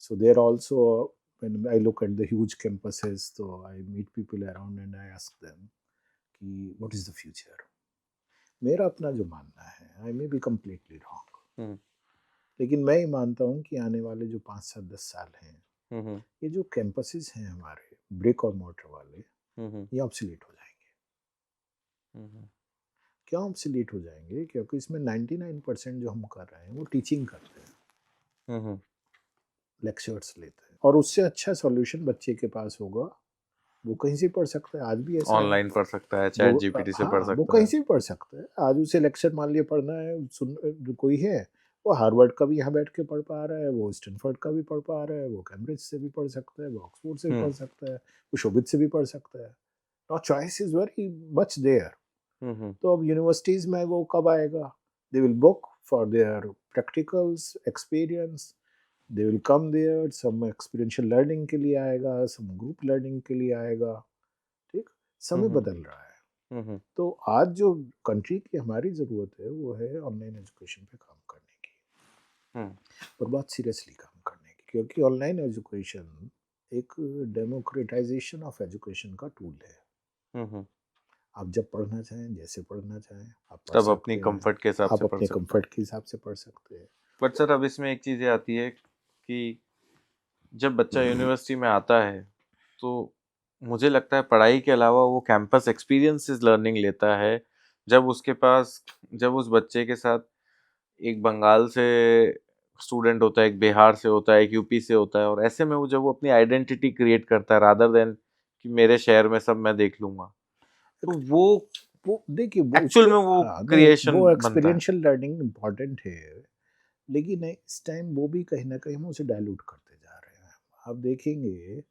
So there also when I look at the huge campuses, so I meet people around and I ask them कि what is the future? मेरा अपना जो मानना है, I may be completely wrong,
हम्म,
लेकिन मैं ये मानता हूँ कि आने वाले जो 5 7 10 साल हैं,
हम्म,
ये जो कैंपसेस हैं हमारे ब्रिक और मोर्टर वाले,
हम्म,
ये ऑब्सोलीट हो जाएंगे।
हम्म,
क्यों ऑब्सोलीट हो जाएंगे? क्योंकि इसमें 99% जो हम कर रहे हैं वो टीचिंग करते हैं,
हम्म,
लेक्चर्स लेते हैं, और उससे अच्छा सॉल्यूशन बच्चे के पास होगा, वो कहीं से पढ़ सकता है। आज भी ऐसा है,
ऑनलाइन पढ़ सकता है,
वो
चैट जीपीटी से पढ़
हाँ, वो
सकता
कहीं
है।
से भी पढ़ सकता है। आज उसे लेक्चर मान लिया पढ़ना है, सुन कोई है, वो हार्वर्ड का भी यहाँ बैठ के पढ़ पा रहा है, वो स्टैनफोर्ड का भी पढ़ पा रहा है, वो कैम्ब्रिज से भी पढ़ सकता है, वो ऑक्सफोर्ड से भी पढ़ सकता है, वो शोभित से भी पढ़ सकता है। Now choice is very much there.
Hmm,
तो अब यूनिवर्सिटीज में वो कब आएगा? They will book for their practicals experience, they will come there, some experiential learning के लिए आएगा, सम ग्रुप लर्निंग के लिए आएगा। ठीक, समय
हम्म,
बदल रहा है।
हम्म,
तो आज जो कंट्री की हमारी ज़रूरत है वो है ऑनलाइन एजुकेशन पे काम करने की,
हम्म,
और बहुत सीरियसली काम करने की, क्योंकि ऑनलाइन एजुकेशन एक डेमोक्रेटाइजेशन ऑफ एजुकेशन का टूल है।
हम्म,
आप जब पढ़ना चाहें, जैसे पढ़ना चाहें, आप पढ़
तब अपनी
सकते हैं।
कंफर्ट के हिसाब
आप
से पढ़
अपने
सकते हैं।
कंफर्ट के हिसाब से पढ़ सकते हैं।
बट सर अब इसमें एक चीज़ ये आती है कि जब बच्चा यूनिवर्सिटी में आता है तो मुझे लगता है पढ़ाई के अलावा वो कैंपस एक्सपीरियंसेस लर्निंग लेता है। जब उसके पास जब उस बच्चे के साथ एक बंगाल से स्टूडेंट होता है, एक बिहार से होता है, एक यूपी से होता है, और ऐसे में वो जब वो अपनी आइडेंटिटी क्रिएट करता है रादर देन कि मेरे शहर में सब मैं देख लूंगा, तो
वो देखिए, वो
एक्चुअल
उसको,
में वो
हाँ नहीं,
क्रिएशन
वो
बनता है।
एक्सपीरियंशियल लर्निंग इम्पॉर्टेंट है, लेकिन इस टाइम वो भी कहीं ना कहीं हम उसे डायलूट करते जा रहे हैं। आप देखेंगे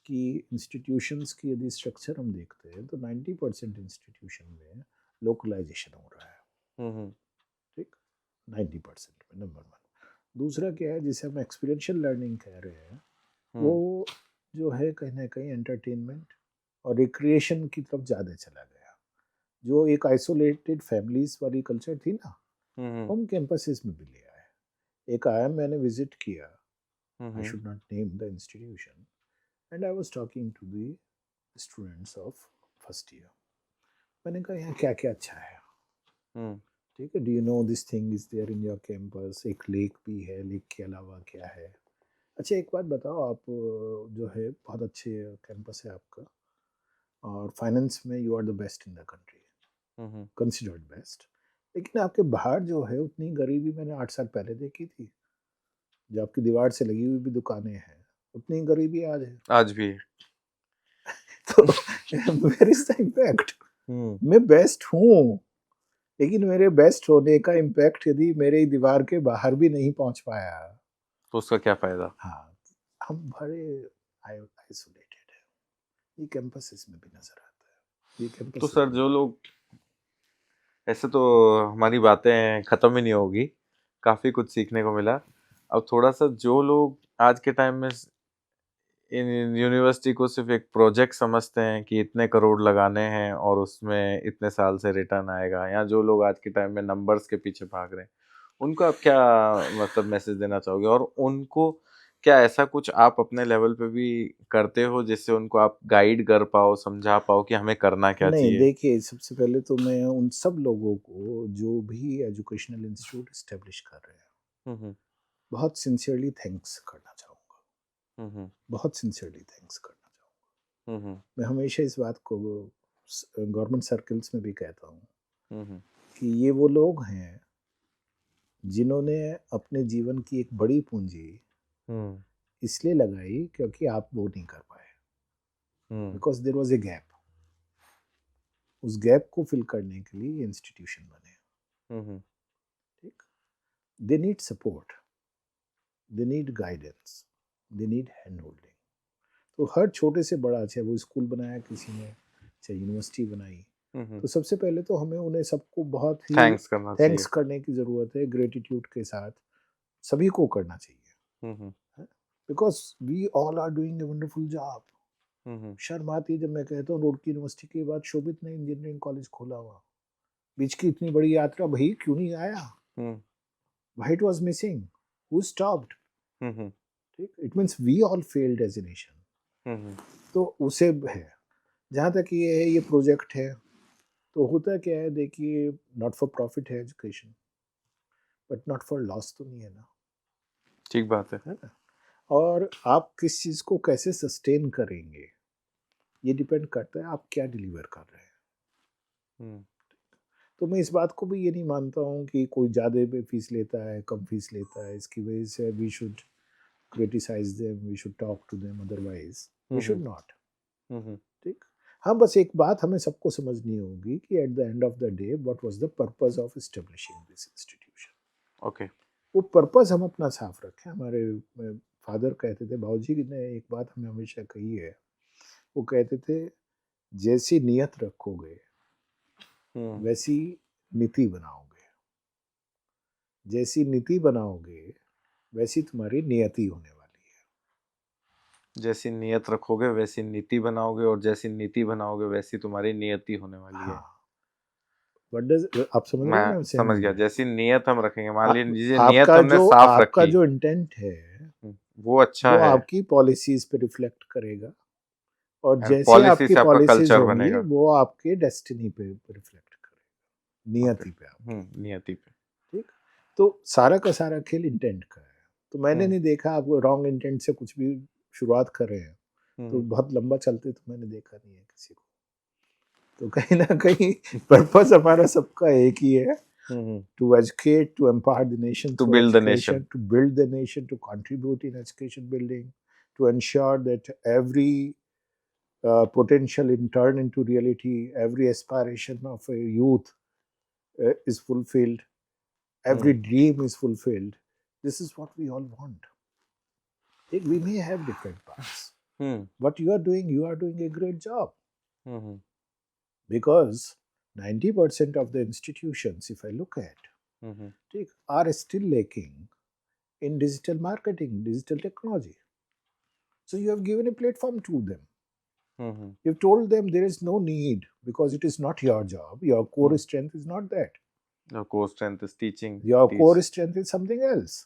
कि इंस्टीट्यूशंस की यदि स्ट्रक्चर हम देखते हैं तो 90% इंस्टीट्यूशन में लोकलाइजेशन हो रहा है।
हम्म,
ठीक, 90% में, नंबर वन। दूसरा क्या है, जिसे हम एक्सपीरियंशियल लर्निंग कह रहे हैं, वो
हम्म,
जो है कहीं ना कहीं एंटरटेनमेंट और रिक्रिएशन की तरफ ज़्यादा चला गया। जो एक आइसोलेटेड फैमिलीज वाली कल्चर थी ना,
हम्म,
हम कैंपसेस में भी ले आए। एक आया, मैंने विजिट किया, I
hmm,
should not name the institution, and I was talking to the students of first year. मैंने कहा यहाँ क्या क्या अच्छा है,
हम्म,
ठीक है, do you know this thing is there in your campus, एक लेक भी है, लेक के अलावा क्या है। अच्छा एक बात बताओ, आप जो है बहुत अच्छे कैंपस है आपका, और फाइनेंस में you are the best in the country,
hmm,
considered best, लेकिन आपके बाहर जो है उतनी गरीबी मैंने 8 साल पहले देखी थी। जो आपकी दीवार से लगी हुई भी दुकानें हैं, उतनी गरीबी आज है।
आज भी है।
तो वेयर इज द इम्पैक्ट?
हम्म,
मैं बेस्ट हूँ, लेकिन मेरे बेस्ट होने का इम्पैक्ट यदि मेरे दीवार के बाहर भी नहीं पहुंच पाया,
तो उसका क्या फायदा।
हाँ, हम बड़े आइसोलेटेड है। ये कैंपसेस में भी नजर आता है, ये
तो
कैंपसेस
सर
में।
जो लोग, ऐसे तो हमारी बातें खत्म ही नहीं होगी, काफी कुछ सीखने को मिला। अब थोड़ा सा जो लोग आज के टाइम में इन यूनिवर्सिटी को सिर्फ एक प्रोजेक्ट समझते हैं कि इतने करोड़ लगाने हैं और उसमें इतने साल से रिटर्न आएगा, या जो लोग आज के टाइम में नंबर्स के पीछे भाग रहे हैं, उनको आप क्या मतलब मैसेज देना चाहोगे, और उनको क्या ऐसा कुछ आप अपने लेवल पे भी करते हो जिससे उनको आप गाइड कर पाओ, समझा पाओ कि हमें करना क्या
नहीं,
चाहिए।
देखिए, सबसे पहले तो मैं उन सब लोगों को जो भी एजुकेशनल इंस्टीट्यूट इस्टेब्लिश कर रहे हैं,
हम्म,
बहुत सिंसियरली थैंक्स करना चाहूँगा,
हम्म,
बहुत सिंसियरली थैंक्स करना चाहूँगा।
हम्म,
मैं हमेशा इस बात को गवर्नमेंट सर्कल्स में भी कहता हूँ
हम्म,
कि ये वो लोग हैं जिन्होंने अपने जीवन की एक बड़ी पूंजी
हम्म,
इसलिए लगाई क्योंकि आप वो नहीं कर पाए,
hmm,
because there was a gap. उस गैप को फिल करने के लिए इंस्टीट्यूशन बने।
हम्म,
ठीक, they need support, they need guidance, they need hand holding. तो हर छोटे से बड़ा, चाहे वो स्कूल बनाया किसी ने, चाहे यूनिवर्सिटी बनाई, तो सबसे पहले तो हमें उन्हें सबको बहुत ही
थैंक्स करना
थैंक्स
चाहिए।
करने की ज़रूरत है, ग्रेटिट्यूड के साथ सभी को करना
हम्म,
चाहिए, because we all are doing a wonderful job.
Hmm,
शर्म आती है जब मैं कहता हूँ रोड की यूनिवर्सिटी के बाद शोभित ने इंजीनियरिंग कॉलेज खोला हुआ, बीच की इतनी बड़ी यात्रा, भाई क्यों नहीं आया,
hmm,
why it was missing, who stopped.
Hmm,
ठीक, it means we all failed as a nation. तो उसे है, जहाँ तक ये है, ये प्रोजेक्ट है, तो होता क्या है, देखिए, नॉट फॉर प्रॉफिट है education, but not for loss तो नहीं है ना,
ठीक बात है।
है ना। और आप किस चीज़ को कैसे सस्टेन करेंगे, ये डिपेंड करता है आप क्या डिलीवर कर रहे हैं। तो मैं इस बात को भी ये नहीं मानता हूँ कि कोई ज़्यादा फीस लेता है, कम फीस लेता है, इसकी वजह से we should criticise them, we should talk to them, otherwise we should not. ठीक, हाँ, बस एक बात हमें सबको समझनी होगी कि at the end of the day what was the purpose of establishing this institution.
Okay.
वो पर्पस हम अपना साफ रखें। हमारे फादर कहते थे, बाबूजी ने एक बात हमें हमेशा कही है, वो कहते थे, जैसी नियत रखोगे वैसी नीति बनाओगे, जैसी नीति बनाओगे वैसी तुम्हारी नियति होने वाली है।
जैसी नियत रखोगे वैसी नीति बनाओगे, और जैसी नीति बनाओगे वैसी तुम्हारी नियति होने वाली है।
हाँ, व्हाट डज, आप समझ रहे हैं ना,
मैं समझ गया। जैसी नियत हम रखेंगे, मान लीजिए नियत हमने साफ
आपका
रखी,
जो इंटेंट है
वो अच्छा
वो
है,
आपकी पॉलिसीज पे रिफ्लेक्ट करेगा, और
एंड
जैसे
पॉलिसी
आपकी
से आपका
पॉलिसीज
कल्चर
होंगी
बनेगा।
वो आपके डेस्टिनी पे रिफ्लेक्ट करेगा, नियति पे आपकी।
नियति पे।
ठीक, तो सारा का सारा खेल इंटेंट का है। तो मैंने नहीं देखा आप रॉन्ग इंटेंट से कुछ भी शुरुआत कर रहे हैं तो बहुत लंबा चलते तो मैंने देखा नहीं है किसी को। तो कहीं ना कहीं पर्पस हमारा सबका एक ही है, to educate, to empower the nation
To
through
build the
education,
nation.
to build the nation, to contribute in education building, to ensure that every potential in turn into reality, every aspiration of a youth is fulfilled, every dream is fulfilled. This is what we all want. We may have different paths. What you are doing a great job. Because 90% of the institutions, if I look at, are still lacking in digital marketing, digital technology. So you have given a platform to them. You've told them there is no need because it is not your job. Your core strength is not that.
Your core strength is teaching.
Your core strength is something else.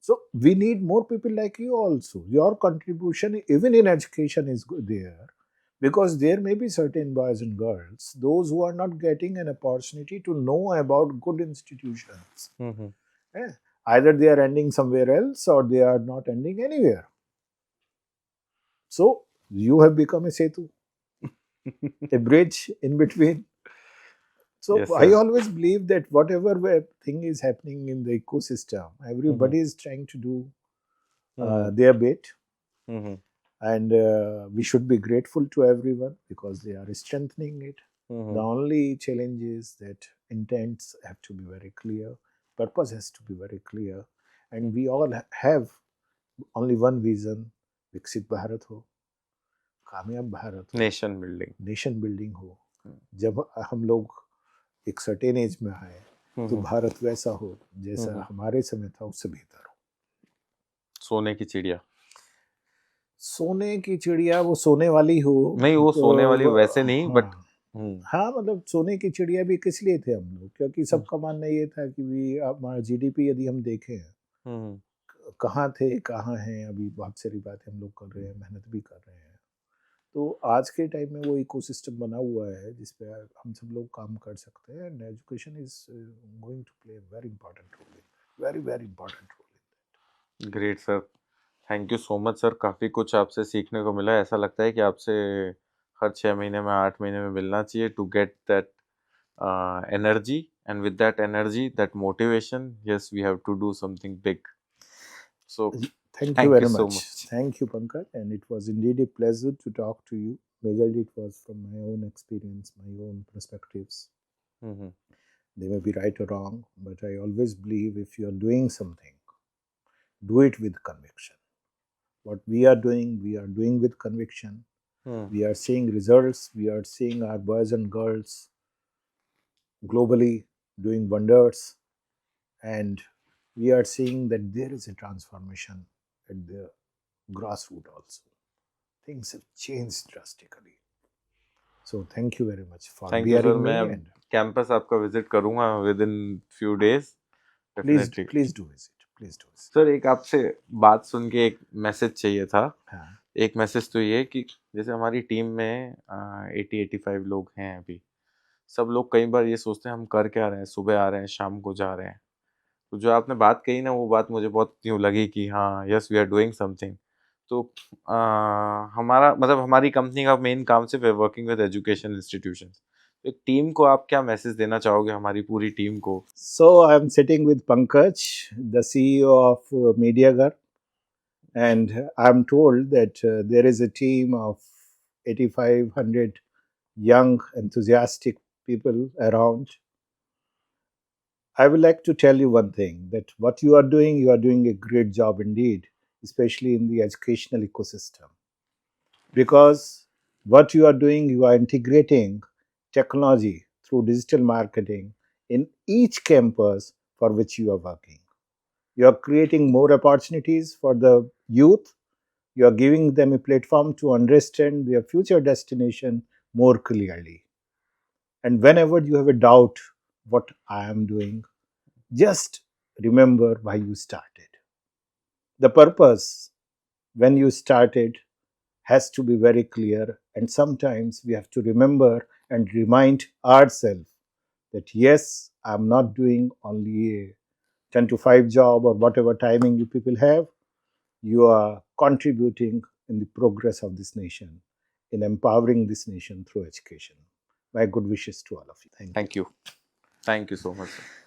So we need more people like you also. Your contribution, even in education, is there. Because there may be certain boys and girls, those who are not getting an opportunity to know about good institutions. Either they are ending somewhere else or they are not ending anywhere. So you have become a setu, a bridge in between. So
Yes,
I
sir.
always believe that whatever thing is happening in the ecosystem, everybody is trying to do their bit. And we should be grateful to everyone because they are strengthening it. The only challenge is that intents have to be very clear, purpose has to be very clear, and we all have only one vision: विकसित भारत हो, कामयाब भारत हो, nation building हो। जब हम लोग एक certain age में आए तो भारत वैसा हो जैसा हमारे समय था, उससे बेहतर हो।
सोने की चिड़िया,
सोने की चिड़िया वो सोने वाली हो
नहीं, वो
तो
सोने वाली वैसे नहीं, बट
हाँ, मतलब सोने की चिड़िया भी किस लिए थे हम लोग, क्योंकि सबका मानना ये था कि भी हमारा जीडीपी यदि हम देखें कहाँ थे कहाँ हैं, अभी बहुत सारी बातें हम लोग कर रहे हैं, मेहनत भी कर रहे हैं। तो आज के टाइम में वो इकोसिस्टम बना हुआ है जिस पे हम सब लोग काम कर सकते हैं, and education is going to play very important role, very very important role.
Great sir, thank you so much sir. काफ़ी कुछ आपसे सीखने को मिला। ऐसा लगता है कि आपसे हर 6 महीने में 8 महीने में मिलना चाहिए to get that energy, and with that energy, that motivation, yes, we have to do something big. So
thank you very much. Thank you, Pankaj, and it was indeed a pleasure to talk to you. Majorly it was from my own experience, my own perspectives. They may be right or wrong, but I always believe if you are doing something, do it with conviction. What we are doing with conviction. We are seeing results. We are seeing our boys and girls globally doing wonders, and we are seeing that there is a transformation at the grassroots also. Things have changed drastically. So thank you very much for bearing me.
मैं campus आपका visit करूंगा with in few days.
Please do visit. Please do.
Sir एक आपसे बात सुन के एक message चाहिए था।
हाँ
एक मैसेज तो ये कि जैसे हमारी टीम में 80-85 लोग हैं अभी। सब लोग कई बार ये सोचते हैं हम कर क्या रहे हैं, सुबह आ रहे हैं, शाम को जा रहे हैं। तो जो आपने बात कही ना वो बात मुझे बहुत यूँ लगी कि हाँ, yes we are doing something. तो हमारा मतलब हमारी कंपनी का मेन काम सिर्फ है वर्किंग विद एजुकेशन इंस्टीट्यूशंस। एक टीम को आप क्या मैसेज देना चाहोगे हमारी पूरी टीम को?
So I'm sitting with Pankaj, the CEO of MediaGar, and I'm told that there is a team of 8,500 young, enthusiastic people around. I would like to tell you one thing, that what you are doing a great job indeed, especially in the educational ecosystem. Because what you are integrating technology through digital marketing in each campus for which you are working. You are creating more opportunities for the youth. You are giving them a platform to understand their future destination more clearly. And whenever you have a doubt what I am doing, just remember why you started. The purpose when you started has to be very clear, and sometimes we have to remember and remind ourselves that yes, I'm not doing only a 10 to 5 job or whatever timing you people have. You are contributing in the progress of this nation, in empowering this nation through education. My good wishes to all of you. Thank you.
Thank you. Thank you so much sir.